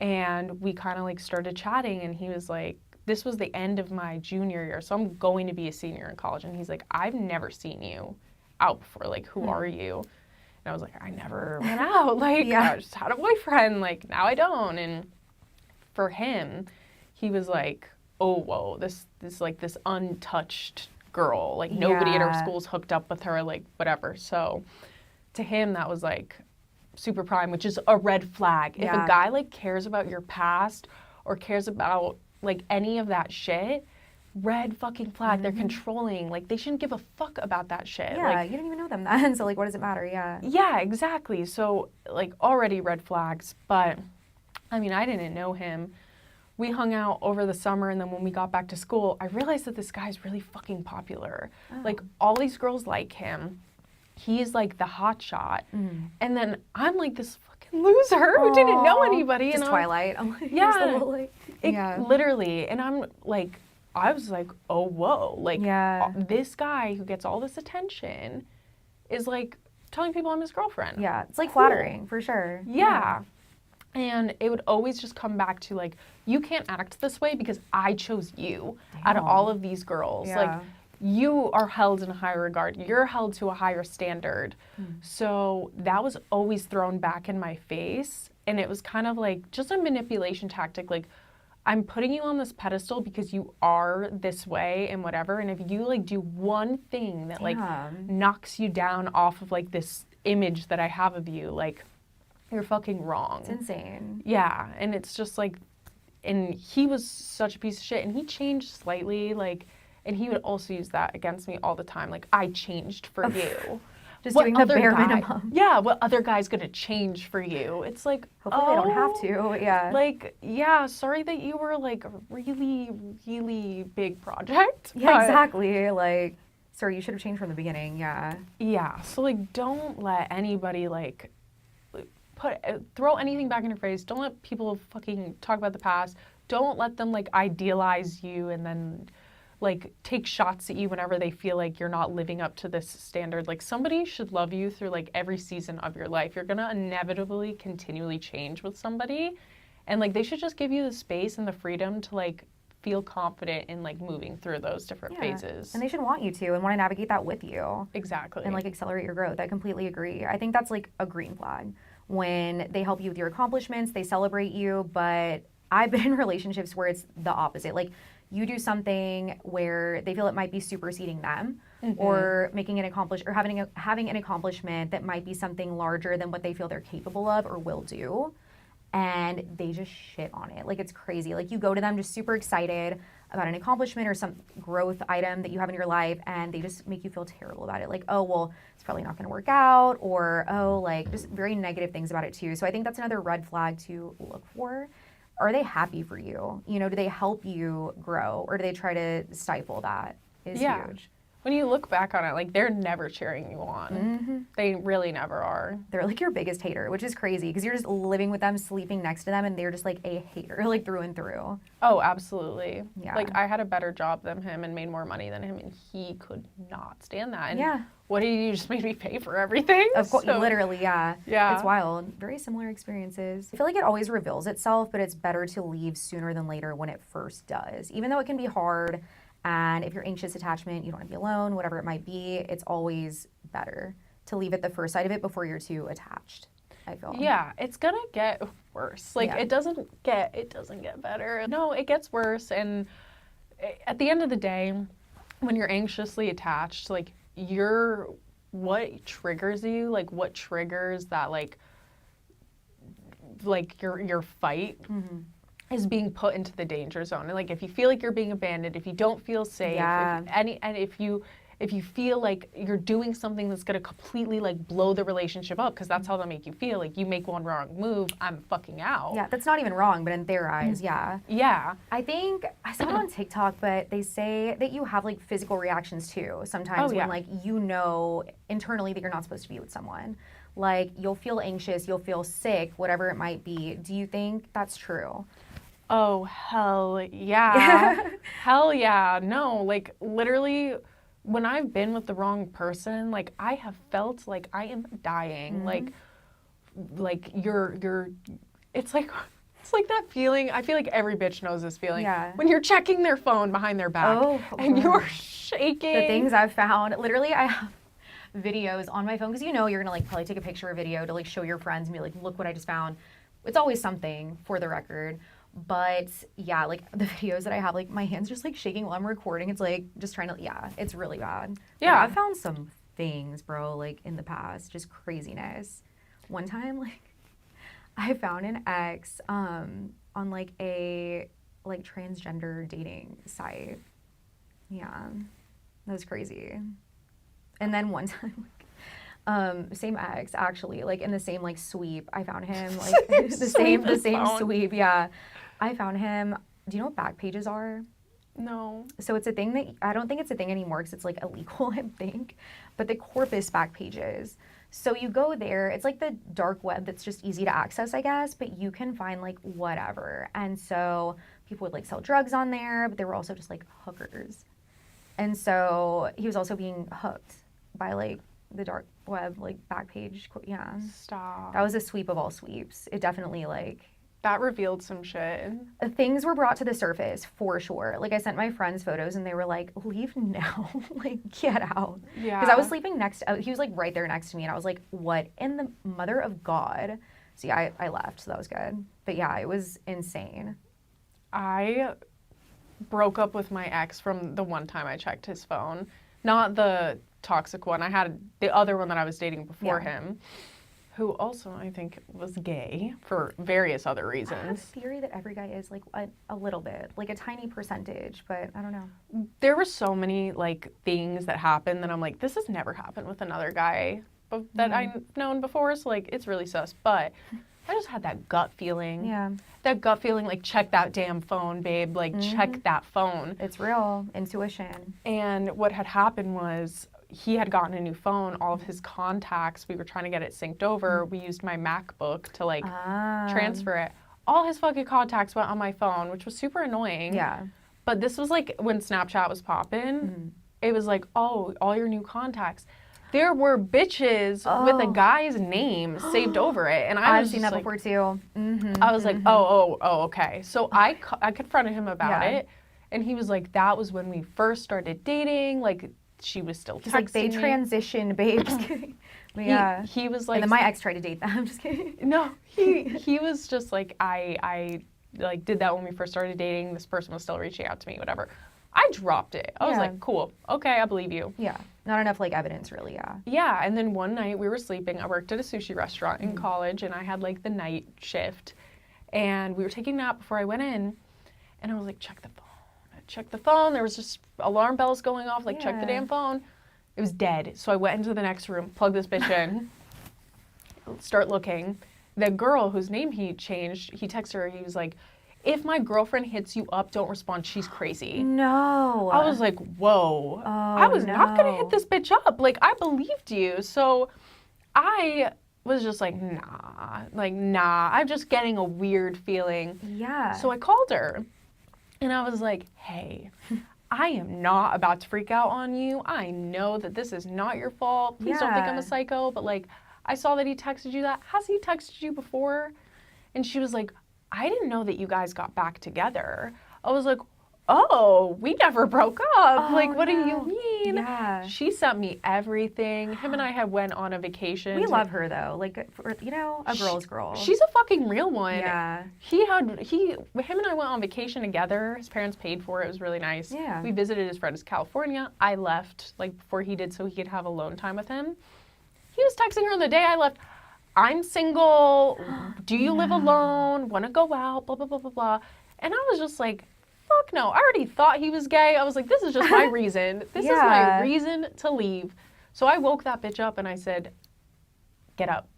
and we kind of like started chatting, and he was like, this was the end of my junior year, so I'm going to be a senior in college, and he's like, I've never seen you out before, like who are you? And I was like, I never went out, like I just had a boyfriend, like now I don't. And for him, he was like, oh whoa, this like this untouched girl, like nobody at our school's hooked up with her, like whatever. So to him that was like super prime, which is a red flag. If a guy like cares about your past or cares about like any of that shit, red fucking flag. They're controlling. Like they shouldn't give a fuck about that shit. Yeah, like, you don't even know them then, so like what does it matter? Yeah, exactly. So like already red flags. But I mean, I didn't know him. We hung out over the summer, and then when we got back to school, I realized that this guy's really fucking popular. Like, all these girls like him. He's, like, the hot shot. And then I'm, like, this fucking loser who didn't know anybody. Just and Twilight. I'm like, literally. And I'm, like, I was like, oh, whoa. Like, this guy who gets all this attention is, like, telling people I'm his girlfriend. Yeah, it's, like, flattering, for sure. Yeah. And it would always just come back to, like, you can't act this way because I chose you out of all of these girls. Like, you are held in a higher regard. You're held to a higher standard. So that was always thrown back in my face. And it was kind of like just a manipulation tactic. Like, I'm putting you on this pedestal because you are this way and whatever. And if you, like, do one thing that, like, knocks you down off of, like, this image that I have of you, like, you're fucking wrong. It's insane. Yeah, and it's just like, and he was such a piece of shit, and he changed slightly, like, and he would also use that against me all the time, like, I changed for you. Just doing the bare minimum. Yeah, what other guy's gonna change for you? It's like, hopefully they don't have to, Like, yeah, sorry that you were, like, a really, really big project. Yeah, exactly, like, sorry, you should have changed from the beginning, Yeah, so, like, don't let anybody, like, throw anything back in your face. Don't let people fucking talk about the past. Don't let them like idealize you and then like take shots at you whenever they feel like you're not living up to this standard. Like somebody should love you through like every season of your life. You're gonna inevitably continually change with somebody, and like they should just give you the space and the freedom to like feel confident in like moving through those different phases. And they should want you to and want to navigate that with you. Exactly. And like accelerate your growth. I completely agree. I think that's like a green flag. When they help you with your accomplishments, they celebrate you, but I've been in relationships where it's the opposite. Like, you do something where they feel it might be superseding them, or making an having an accomplishment that might be something larger than what they feel they're capable of or will do, and they just shit on it. Like, it's crazy. Like, you go to them just super excited about an accomplishment or some growth item that you have in your life, and they just make you feel terrible about it. Like, oh, well, it's probably not going to work out, or, oh, like, just very negative things about it, too. So I think that's another red flag to look for. Are they happy for you? You know, do they help you grow, or do they try to stifle that? Is huge. When you look back on it, like, they're never cheering you on. They really never are. They're like your biggest hater, which is crazy because you're just living with them, sleeping next to them, and they're just like a hater, like through and through. Oh, absolutely. Yeah. Like, I had a better job than him and made more money than him, and he could not stand that. And what did you just made me pay for everything? Of course, literally, Yeah. It's wild. Very similar experiences. I feel like it always reveals itself, but it's better to leave sooner than later when it first does. Even though it can be hard, and if you're anxious attachment, you don't want to be alone, whatever it might be, it's always better to leave at the first sight of it before you're too attached. I feel. Yeah, it's gonna get worse. Like, Yeah. it doesn't get better. No, it gets worse. And at the end of the day, when you're anxiously attached, like, what triggers you, like, what triggers that, like your fight is being put into the danger zone. And, like, if you feel like you're being abandoned, if you don't feel safe, Yeah. if you feel like you're doing something that's gonna completely, like, blow the relationship up, because that's how they'll make you feel. Like, you make one wrong move, I'm fucking out. Yeah, that's not even wrong, but in their eyes, yeah. Yeah. I think I saw it on TikTok, but they say that you have like physical reactions too. Sometimes when like you know internally that you're not supposed to be with someone. Like you'll feel anxious, you'll feel sick, whatever it might be. Do you think that's true? Oh, hell yeah. Hell yeah. No, like literally when I've been with the wrong person, like I have felt like I am dying. Like you're it's like that feeling. I feel like every bitch knows this feeling. Yeah. When you're checking their phone behind their back and you're shaking. The things I've found, literally I have videos on my phone because you know you're gonna like probably take a picture or video to like show your friends and be like, look what I just found. It's always something for the record. But yeah, like the videos that I have, like my hands just like shaking while I'm recording. It's like just trying to, it's really bad. Yeah. Like, I've found some things, bro, like in the past, just craziness. One time, like I found an ex on like a like transgender dating site. Yeah, that was crazy. And then one time, like, same ex actually, like in the same like sweep, I found him like the same sweep. Yeah, I found him. Do you know what back pages are? No. So it's a thing that I don't think it's a thing anymore because it's like illegal, I think. But the corpus back pages. So you go there, it's like the dark web that's just easy to access, I guess, but you can find like whatever. And so people would like sell drugs on there, but they were also just like hookers. And so he was also being hooked by like the dark web, like back page. Yeah. Stop. That was a sweep of all sweeps. It definitely like. That revealed some shit. Things were brought to the surface for sure. Like I sent my friends photos and they were like, leave now. Like get out. Yeah. Because I was sleeping he was like right there next to me and I was like, what in the mother of God? So yeah, I left. So that was good. But yeah, it was insane. I broke up with my ex from the one time I checked his phone. Not the toxic one. I had the other one that I was dating before him. Who also, I think, was gay for various other reasons. I have a theory that every guy is, like, a little bit. Like, a tiny percentage, but I don't know. There were so many, like, things that happened that I'm like, this has never happened with another guy that I've known before, so, like, it's really sus. But I just had that gut feeling. Yeah. That gut feeling, like, check that damn phone, babe. Like, check that phone. It's real. Intuition. And what had happened was he had gotten a new phone. All of his contacts, we were trying to get it synced over. We used my MacBook to like transfer it. All his fucking contacts went on my phone, which was super annoying. Yeah. But this was like when Snapchat was popping. It was like, oh, all your new contacts. There were bitches with a guy's name saved over it. And I've seen that like, before too. I was like, oh, okay. So I confronted him about it. And he was like, that was when we first started dating. Like, she was still texting He's like, they transitioned, babe. Just kidding. But he was like, and then my ex tried to date them. I'm just kidding. No, he was just like, I like did that when we first started dating. This person was still reaching out to me, whatever. I dropped it. I was like, cool, okay, I believe you. Yeah, not enough like evidence, really. Yeah. Yeah, and then one night we were sleeping. I worked at a sushi restaurant in college, and I had like the night shift, and we were taking a nap before I went in, and I was like, check the phone. Check the phone. There was just alarm bells going off. Like, check the damn phone. It was dead. So I went into the next room, plugged this bitch in, start looking. The girl whose name he changed, he texted her. He was like, if my girlfriend hits you up, don't respond. She's crazy. No. I was like, whoa. I was not going to hit this bitch up. Like, I believed you. So I was just like, nah. Like, nah. I'm just getting a weird feeling. Yeah. So I called her. And I was like, hey, I am not about to freak out on you. I know that this is not your fault. Please don't think I'm a psycho. But, like, I saw that he texted you that. Has he texted you before? And she was like, I didn't know that you guys got back together. I was like, oh, we never broke up. Oh, like, what do no. you mean? Yeah. She sent me everything. Him and I had went on a vacation. We love her though. Like, a girl's girl. She's a fucking real one. Yeah. Him and I went on vacation together. His parents paid for it. It was really nice. Yeah. We visited his friends in California. I left like before he did so he could have alone time with him. He was texting her on the day I left. I'm single. Do you live alone? Want to go out? Blah, blah, blah, blah, blah. And I was just like, fuck no. I already thought he was gay. I was like, this is just my reason. This is my reason to leave. So I woke that bitch up and I said, get up.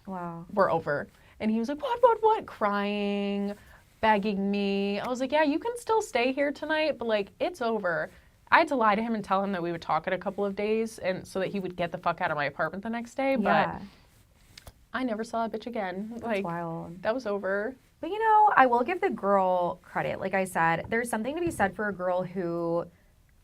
Wow. We're over. And he was like, what? Crying, begging me. I was like, yeah, you can still stay here tonight, but like, it's over. I had to lie to him and tell him that we would talk in a couple of days and so that he would get the fuck out of my apartment the next day. But I never saw a bitch again. That's wild. That was over. But I will give the girl credit. Like I said, there's something to be said for a girl who,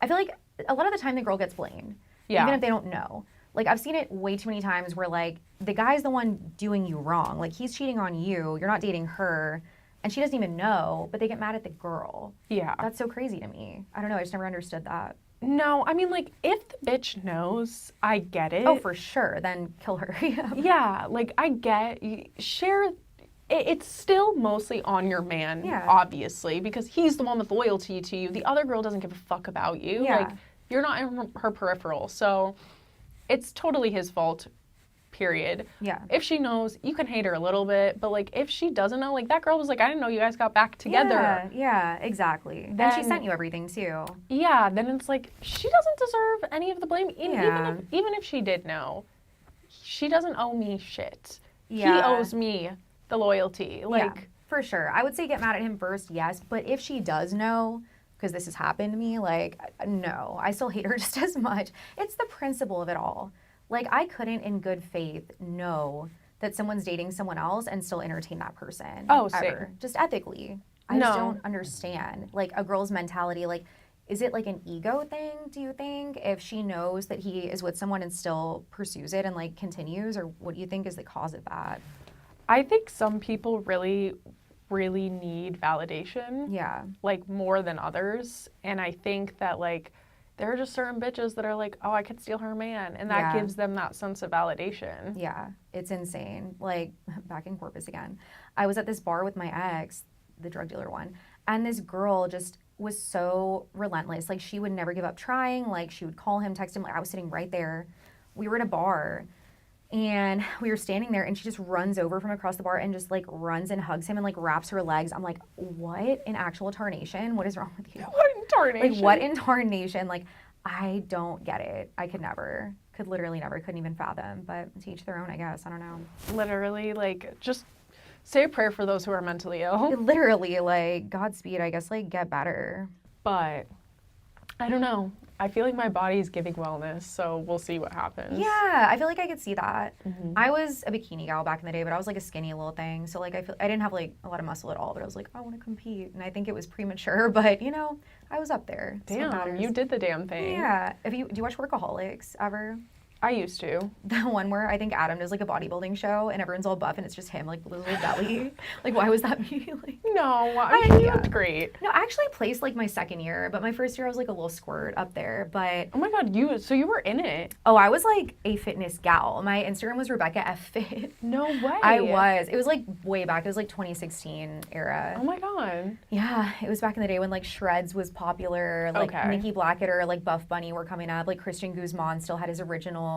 I feel like a lot of the time the girl gets blamed. Yeah. Even if they don't know. Like I've seen it way too many times where like the guy's the one doing you wrong. Like he's cheating on you, you're not dating her, and she doesn't even know, but they get mad at the girl. Yeah. That's so crazy to me. I don't know, I just never understood that. No, I mean, like, if the bitch knows, I get it. Oh, for sure. Then kill her. Yeah, like, I get, it's still mostly on your man, obviously, because he's the one with loyalty to you. The other girl doesn't give a fuck about you. Yeah. Like, you're not in her peripheral, so it's totally his fault, period. Yeah. If she knows, you can hate her a little bit, but, like, if she doesn't know, like, that girl was like, I didn't know you guys got back together. Yeah, exactly. Then she sent you everything, too. Yeah, then it's like, she doesn't deserve any of the blame. Even if she did know, she doesn't owe me shit. Yeah. He owes me the loyalty. Like, for sure. I would say get mad at him first, yes, but if she does know, because this has happened to me, like, no, I still hate her just as much. It's the principle of it all. Like, I couldn't in good faith know that someone's dating someone else and still entertain that person. Oh, ever. same. Just ethically. I just don't understand. Like, a girl's mentality, like, is it like an ego thing, do you think? If she knows that he is with someone and still pursues it and, like, continues? Or what do you think is the cause of that? I think some people really, really need validation. Yeah. Like, more than others. And I think that, like, there are just certain bitches that are like, oh, I could steal her man. And that gives them that sense of validation. Yeah, it's insane. Like, back in Corpus again. I was at this bar with my ex, the drug dealer one, and this girl just was so relentless. Like, she would never give up trying. Like, she would call him, text him. Like, I was sitting right there. We were at a bar, and we were standing there, and she just runs over from across the bar and just, like, runs and hugs him and, like, wraps her legs. I'm like, what in actual tarnation? What is wrong with you? What in tarnation? Like, what in tarnation? Like, I don't get it. I could never. Could literally never. Couldn't even fathom. But to each their own, I guess. I don't know. Literally, like, just say a prayer for those who are mentally ill. Literally, like, Godspeed, I guess, like, get better. But, I don't know. I feel like my body's giving wellness, so we'll see what happens. Yeah, I feel like I could see that. Mm-hmm. I was a bikini gal back in the day, but I was, like, a skinny little thing. So, like, I didn't have, like, a lot of muscle at all, but I was like, I want to compete. And I think it was premature, but, I was up there. Damn, you did the damn thing. Yeah. Do you watch Workaholics ever? I used to. The one where I think Adam does like a bodybuilding show and everyone's all buff and it's just him like with a little belly. Like, why was that me? Like, no, I mean, you looked great. No, I actually placed like my second year, but my first year I was like a little squirt up there. But oh my god, so you were in it? Oh, I was like a fitness gal. My Instagram was Rebecca F Fit. No way. I was. It was like way back. It was like 2016 era. Oh my god. Yeah, it was back in the day when like Shreds was popular. Like Nikki Blackett, like Buff Bunny were coming up. Like Christian Guzman still had his original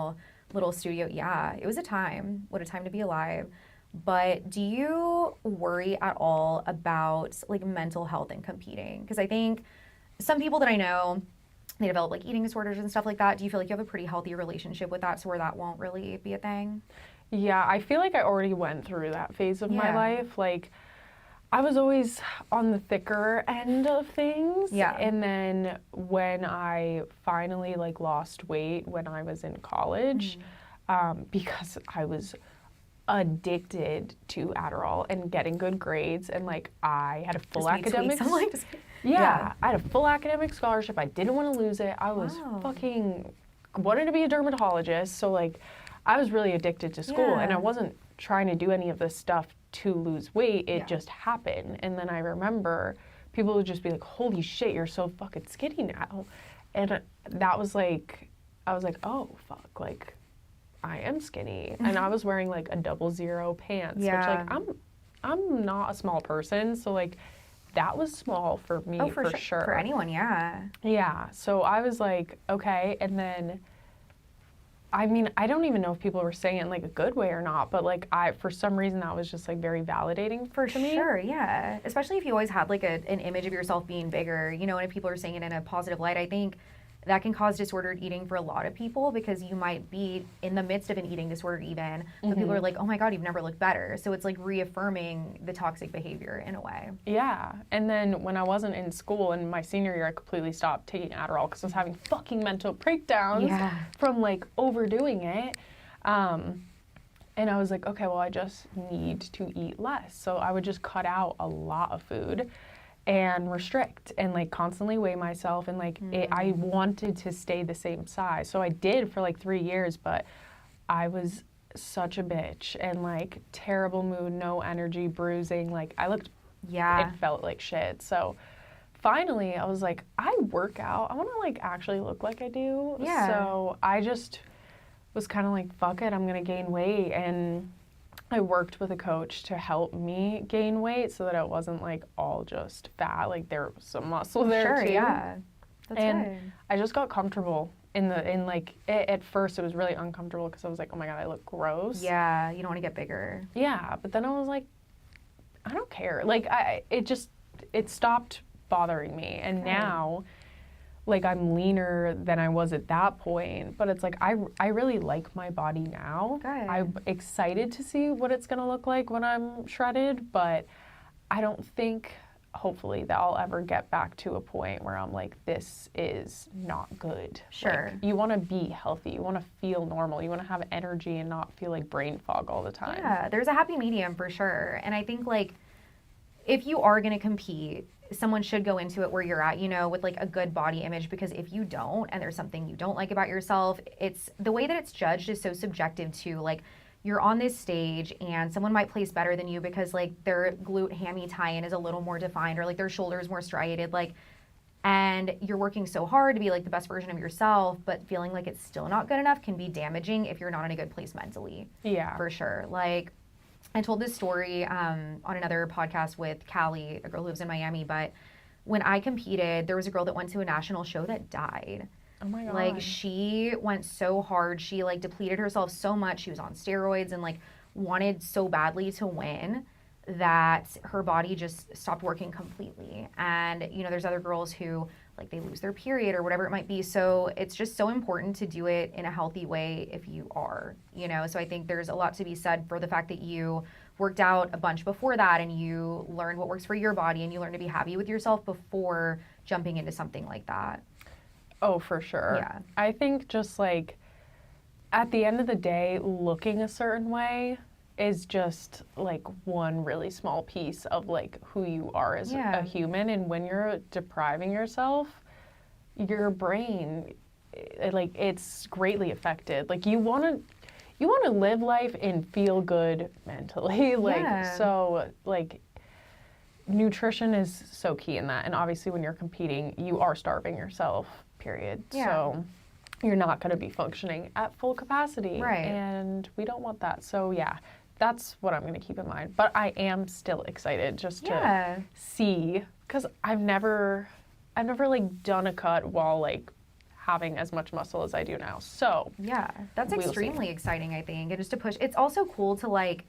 little studio. Yeah, it was a time. What a time to be alive. But do you worry at all about like mental health and competing? Because I think some people that I know, they develop like eating disorders and stuff like that. Do you feel like you have a pretty healthy relationship with that so where that won't really be a thing? Yeah, I feel like I already went through that phase of my life. Like, I was always on the thicker end of things. Yeah. And then when I finally like lost weight when I was in college, because I was addicted to Adderall and getting good grades, and like I had a full academic I had a full academic scholarship. I didn't want to lose it. I was fucking wanted to be a dermatologist, so like I was really addicted to school, and I wasn't trying to do any of this stuff to lose weight. It just happened. And then I remember people would just be like, holy shit, you're so fucking skinny now. And that was like, I was like, oh, fuck, like, I am skinny. And I was wearing like a 00 pants, which like, I'm not a small person. So like, that was small for me, for sure. For anyone, yeah. Yeah. So I was like, okay. And then, I mean, I don't even know if people were saying it in like a good way or not, but like for some reason that was just like very validating to me. Sure, yeah. Especially if you always had like an image of yourself being bigger, you know, and if people are saying it in a positive light, I think that can cause disordered eating for a lot of people because you might be in the midst of an eating disorder even, but people are like, oh my God, you've never looked better. So it's like reaffirming the toxic behavior in a way. Yeah. And then when I wasn't in school in my senior year, I completely stopped taking Adderall because I was having fucking mental breakdowns from like overdoing it. And I was like, okay, well, I just need to eat less. So I would just cut out a lot of food and restrict and like constantly weigh myself and like I wanted to stay the same size. So I did for like 3 years, but I was such a bitch and like terrible mood, no energy, bruising. Like I looked, it felt like shit. So finally I was like, I work out. I want to like actually look like I do. Yeah. So I just was kind of like, fuck it, I'm going to gain weight. And I worked with a coach to help me gain weight so that it wasn't like all just fat, like there was some muscle there too. Yeah. That's good. I just got comfortable at first it was really uncomfortable because I was like, oh my God, I look gross. Yeah, you don't want to get bigger. Yeah, but then I was like, I don't care. Like it stopped bothering me. And now like I'm leaner than I was at that point, but it's like I really like my body now. Good. I'm excited to see what it's gonna look like when I'm shredded, but I don't think, hopefully, that I'll ever get back to a point where I'm like, this is not good. Sure. Like, you want to be healthy, you want to feel normal, you want to have energy and not feel like brain fog all the time. Yeah, there's a happy medium for sure, and I think like if you are gonna compete, someone should go into it where you're at, you know, with like a good body image, because if you don't and there's something you don't like about yourself, it's the way that it's judged is so subjective too. Like you're on this stage and someone might place better than you because like their glute hammy tie-in is a little more defined or like their shoulders more striated, like, and you're working so hard to be like the best version of yourself, but feeling like it's still not good enough can be damaging if you're not in a good place mentally. Yeah. For sure. Like I told this story on another podcast with Callie, a girl who lives in Miami, but when I competed, there was a girl that went to a national show that died. Oh my God. Like she went so hard. She like depleted herself so much. She was on steroids and like wanted so badly to win that her body just stopped working completely. And, you know, there's other girls who like they lose their period or whatever it might be. So it's just so important to do it in a healthy way if you are, you know. So I think there's a lot to be said for the fact that you worked out a bunch before that and you learned what works for your body and you learn to be happy with yourself before jumping into something like that. Oh, for sure. Yeah. I think just like at the end of the day, looking a certain way is just like one really small piece of like who you are as a human. And when you're depriving yourself, your brain, it's greatly affected. Like you want to live life and feel good mentally. So like nutrition is so key in that. And obviously when you're competing, you are starving yourself, period. Yeah. So you're not going to be functioning at full capacity. Right. And we don't want that. So yeah, that's what I'm going to keep in mind. But I am still excited just to see, because I've never like done a cut while like having as much muscle as I do now. So yeah, that's extremely exciting, I think. And just to push, it's also cool to like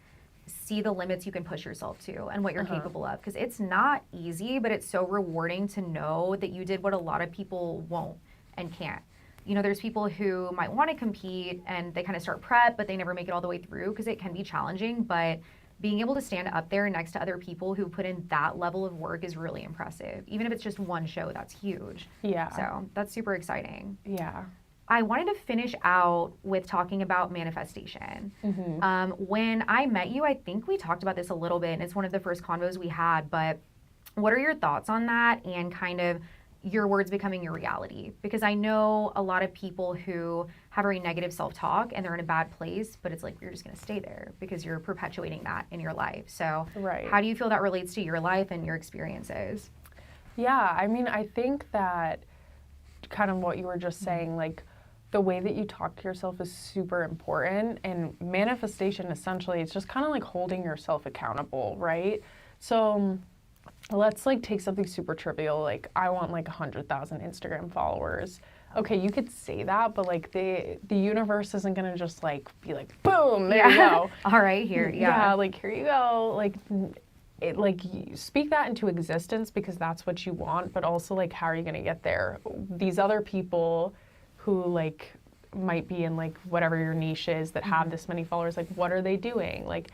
see the limits you can push yourself to and what you're capable of, because it's not easy, but it's so rewarding to know that you did what a lot of people won't and can't. You know, there's people who might want to compete and they kind of start prep, but they never make it all the way through because it can be challenging. But being able to stand up there next to other people who put in that level of work is really impressive. Even if it's just one show, that's huge. Yeah. So that's super exciting. Yeah. I wanted to finish out with talking about manifestation. When I met you, I think we talked about this a little bit, and it's one of the first convos we had, but what are your thoughts on that and kind of your words becoming your reality? Because I know a lot of people who have very negative self-talk and they're in a bad place, but it's like you're just going to stay there because you're perpetuating that in your life. So how do you feel that relates to your life and your experiences? Yeah, I mean, I think that kind of what you were just saying, like the way that you talk to yourself is super important. And manifestation, essentially, it's just kind of like holding yourself accountable, right? So let's like take something super trivial, like I want like 100,000 Instagram followers. Okay, you could say that, but like the universe isn't gonna just like be like, boom, there you go. All right, here, Yeah, like here you go. Like it, like speak that into existence because that's what you want, but also like how are you gonna get there? These other people who like might be in like whatever your niche is that have this many followers, like what are they doing? Like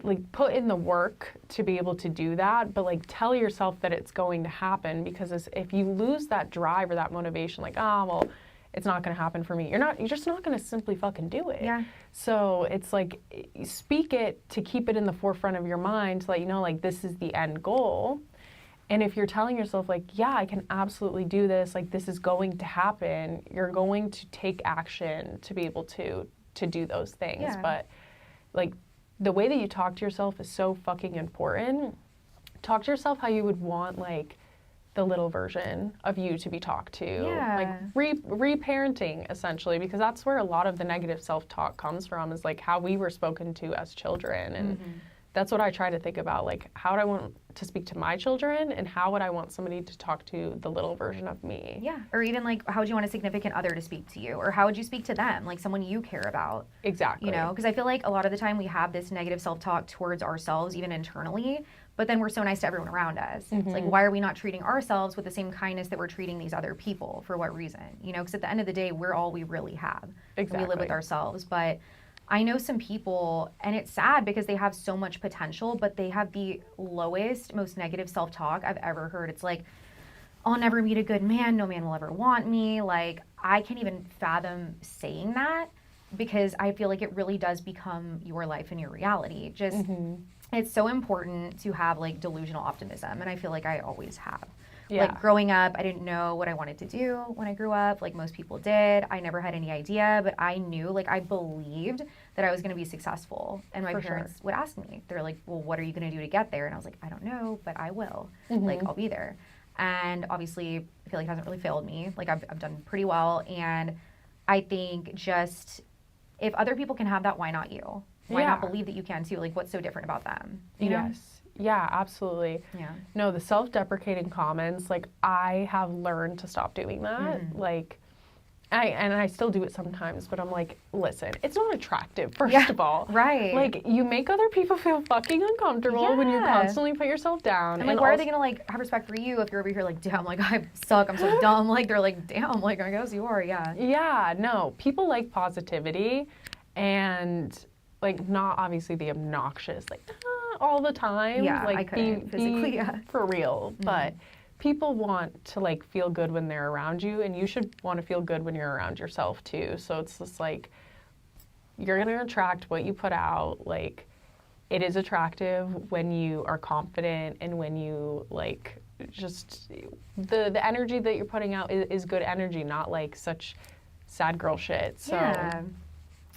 like put in the work to be able to do that, but like tell yourself that it's going to happen, because if you lose that drive or that motivation, like, oh, well, it's not going to happen for me. You're just not going to simply fucking do it. Yeah. So it's like, speak it to keep it in the forefront of your mind to let you know, like, this is the end goal. And if you're telling yourself like, yeah, I can absolutely do this, like this is going to happen, you're going to take action to be able to do those things. Yeah. But like, the way that you talk to yourself is so fucking important. Talk to yourself how you would want like the little version of you to be talked to. Yeah. Like reparenting essentially, because that's where a lot of the negative self-talk comes from, is like how we were spoken to as children. And that's what I try to think about, like how would I want to speak to my children and how would I want somebody to talk to the little version of me? Yeah, or even like how would you want a significant other to speak to you, or how would you speak to them, like someone you care about? Exactly. You know, because I feel like a lot of the time we have this negative self-talk towards ourselves, even internally, but then we're so nice to everyone around us. It's like, why are we not treating ourselves with the same kindness that we're treating these other people? For what reason? You know, because at the end of the day, we're all we really have. Exactly. And we live with ourselves, but I know some people, and it's sad because they have so much potential, but they have the lowest, most negative self-talk I've ever heard. It's like, I'll never meet a good man. No man will ever want me. Like, I can't even fathom saying that, because I feel like it really does become your life and your reality. Just, it's so important to have like delusional optimism. And I feel like I always have. Yeah. Like growing up, I didn't know what I wanted to do when I grew up, like most people did. I never had any idea, but I knew, like I believed that I was going to be successful. And my parents would ask me, they're like, well, what are you going to do to get there? And I was like, I don't know, but I will. Like, I'll be there. And obviously, I feel like it hasn't really failed me. Like I've done pretty well. And I think just, if other people can have that, why not you? Why not believe that you can too? Like, what's so different about them? You know? Yes. Yeah, absolutely. Yeah. No, the self-deprecating comments, like I have learned to stop doing that. Like I still do it sometimes, but I'm like, listen, it's not attractive, first of all. Right. Like you make other people feel fucking uncomfortable when you constantly put yourself down. And like, why are they gonna like have respect for you if you're over here like, damn, like I suck, I'm so dumb. Like they're like, damn, like I guess you are, yeah. Yeah, no, people like positivity, and like not obviously the obnoxious, like all the time. Yeah, like I couldn't physically, for real. But people want to like feel good when they're around you, and you should want to feel good when you're around yourself too. So it's just like, you're gonna attract what you put out. Like it is attractive when you are confident and when you like just the energy that you're putting out is good energy, not like such sad girl shit. So yeah.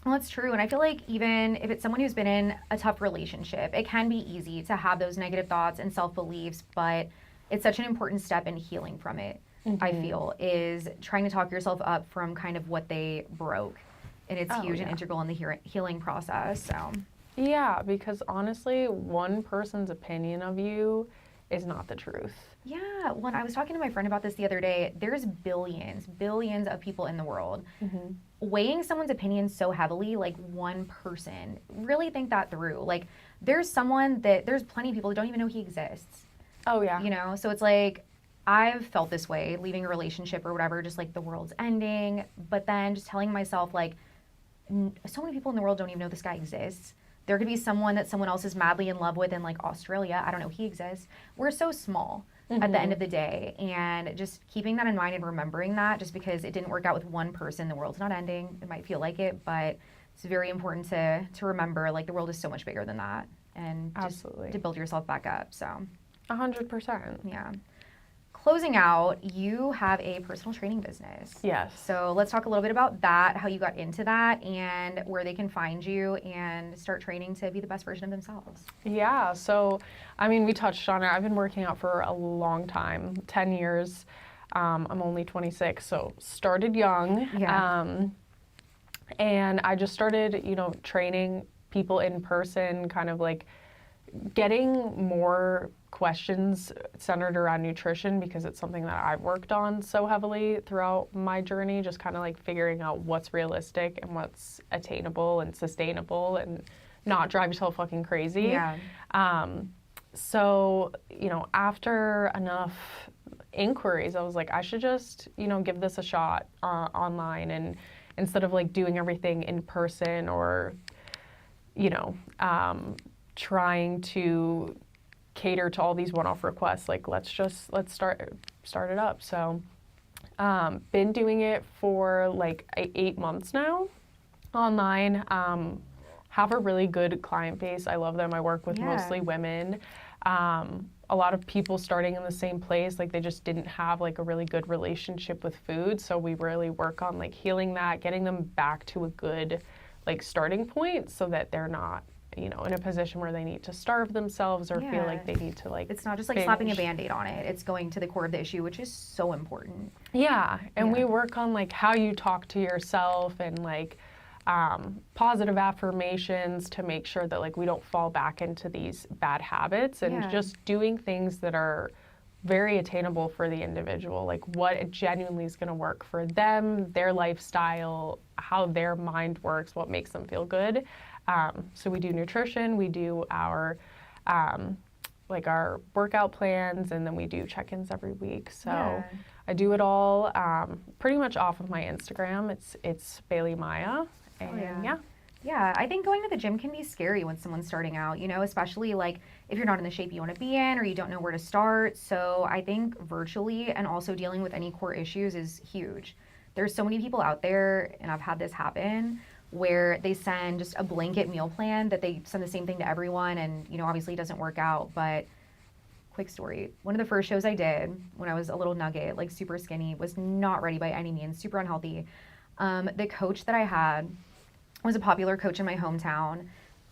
Well, it's true. And I feel like even if it's someone who's been in a tough relationship, it can be easy to have those negative thoughts and self-beliefs, but it's such an important step in healing from it, I feel, is trying to talk yourself up from kind of what they broke. And it's huge and integral in the healing process. So yeah, because honestly, one person's opinion of you is not the truth. Yeah, when I was talking to my friend about this the other day, there's billions of people in the world. Weighing someone's opinion so heavily, like one person, really think that through. Like there's plenty of people who don't even know he exists. Oh yeah. You know, so it's like, I've felt this way, leaving a relationship or whatever, just like the world's ending, but then just telling myself like, so many people in the world don't even know this guy exists. There could be someone that someone else is madly in love with in like Australia. I don't know, he exists. We're so small at the end of the day. And just keeping that in mind and remembering that, just because it didn't work out with one person, the world's not ending. It might feel like it, but it's very important to remember like the world is so much bigger than that. And just to build yourself back up, so. 100%. Yeah. closing out, you have a personal training business. Yes. So let's talk a little bit about that, how you got into that, and where they can find you and start training to be the best version of themselves. Yeah, so, I mean, we touched on it. I've been working out for a long time, 10 years. I'm only 26, so started young. Yeah. And I just started, training people in person, kind of like getting more questions centered around nutrition because it's something that I've worked on so heavily throughout my journey, just kind of like figuring out what's realistic and what's attainable and sustainable and not drive yourself fucking crazy. Yeah. So, after enough inquiries, I was like, I should just, give this a shot online, and instead of like doing everything in person or, trying to cater to all these one-off requests, like let's start it up. So been doing it for like 8 months now online. Have a really good client base. I love them. I work with mostly women. A lot of people starting in the same place, like they just didn't have like a really good relationship with food. So we really work on like healing that, getting them back to a good like starting point so that they're not, in a position where they need to starve themselves or feel like they need to like it's not just like slapping a Band-Aid on it. It's going to the core of the issue, which is so important. Yeah. And we work on like how you talk to yourself and like positive affirmations to make sure that like we don't fall back into these bad habits, and just doing things that are very attainable for the individual, like what genuinely is going to work for them, their lifestyle, how their mind works, what makes them feel good. So we do nutrition, we do our like our workout plans, and then we do check-ins every week. So I do it all pretty much off of my Instagram. It's Bailey Maya. And Yeah, I think going to the gym can be scary when someone's starting out, especially like if you're not in the shape you want to be in or you don't know where to start. So I think virtually and also dealing with any core issues is huge. There's so many people out there, and I've had this happen, where they send just a blanket meal plan that they send the same thing to everyone, and obviously it doesn't work out. But quick story, one of the first shows I did when I was a little nugget, like super skinny, was not ready by any means, super unhealthy. The coach that I had was a popular coach in my hometown,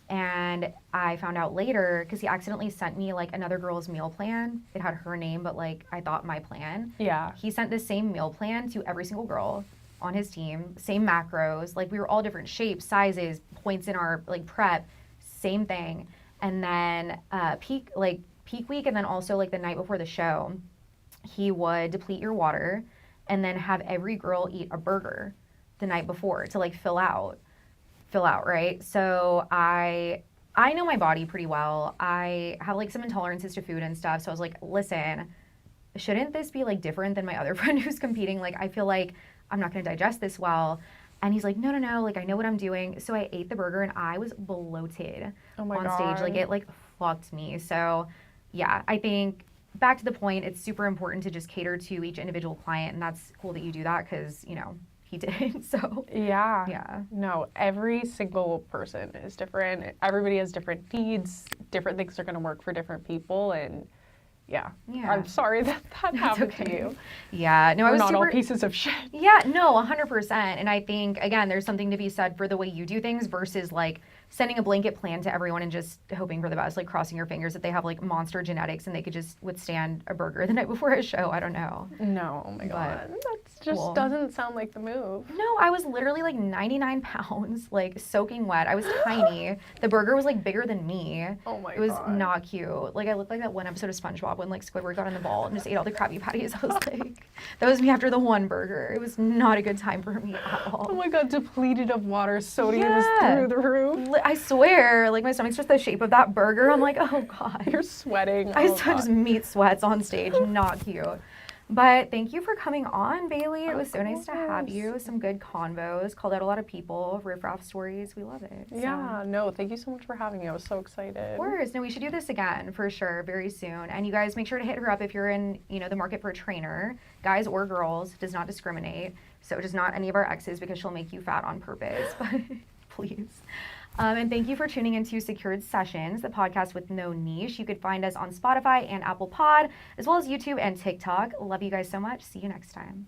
and I found out later because he accidentally sent me like another girl's meal plan. It had her name, but like I thought my plan. Yeah. He sent the same meal plan to every single girl on his team, same macros, like we were all different shapes, sizes, points in our like prep, same thing. And then peak week, and then also like the night before the show, he would deplete your water and then have every girl eat a burger the night before to like fill out, right? So I know my body pretty well. I have like some intolerances to food and stuff. So I was like, listen, shouldn't this be like different than my other friend who's competing? Like, I feel like I'm not going to digest this well. And he's like, no, like I know what I'm doing. So I ate the burger and I was bloated on stage. Like it like fucked me. So yeah, I think back to the point, it's super important to just cater to each individual client. And that's cool that you do that because, he did. So yeah. No, every single person is different. Everybody has different needs. Different things are going to work for different people, and yeah. I'm sorry that happened to you. Yeah, no, We're not all pieces of shit. Yeah, no, 100%. And I think again, there's something to be said for the way you do things versus like sending a blanket plan to everyone and just hoping for the best, like crossing your fingers that they have like monster genetics and they could just withstand a burger the night before a show. I don't know. No, oh my God. That just doesn't sound like the move. No, I was literally like 99 pounds, like soaking wet. I was tiny. The burger was like bigger than me. Oh my God. It was not cute. Like I looked like that one episode of SpongeBob when like Squidward got in the ball and just ate all the Krabby Patties. I was like, that was me after the one burger. It was not a good time for me at all. Oh my God, depleted of water, sodium is through the roof. I swear, like my stomach's just the shape of that burger. I'm like, oh God. You're sweating. I saw just meat sweats on stage. Not cute. But thank you for coming on, Bailey. It was so nice to have you. Some good convos. Called out a lot of people. Riff Raff stories. We love it. Yeah, no, thank you so much for having me. I was so excited. Of course. No, we should do this again for sure very soon. And you guys make sure to hit her up if you're in, the market for a trainer. Guys or girls, does not discriminate. So just not any of our exes because she'll make you fat on purpose. But please. And thank you for tuning into Secured Sessions, the podcast with no niche. You could find us on Spotify and Apple Pod, as well as YouTube and TikTok. Love you guys so much. See you next time.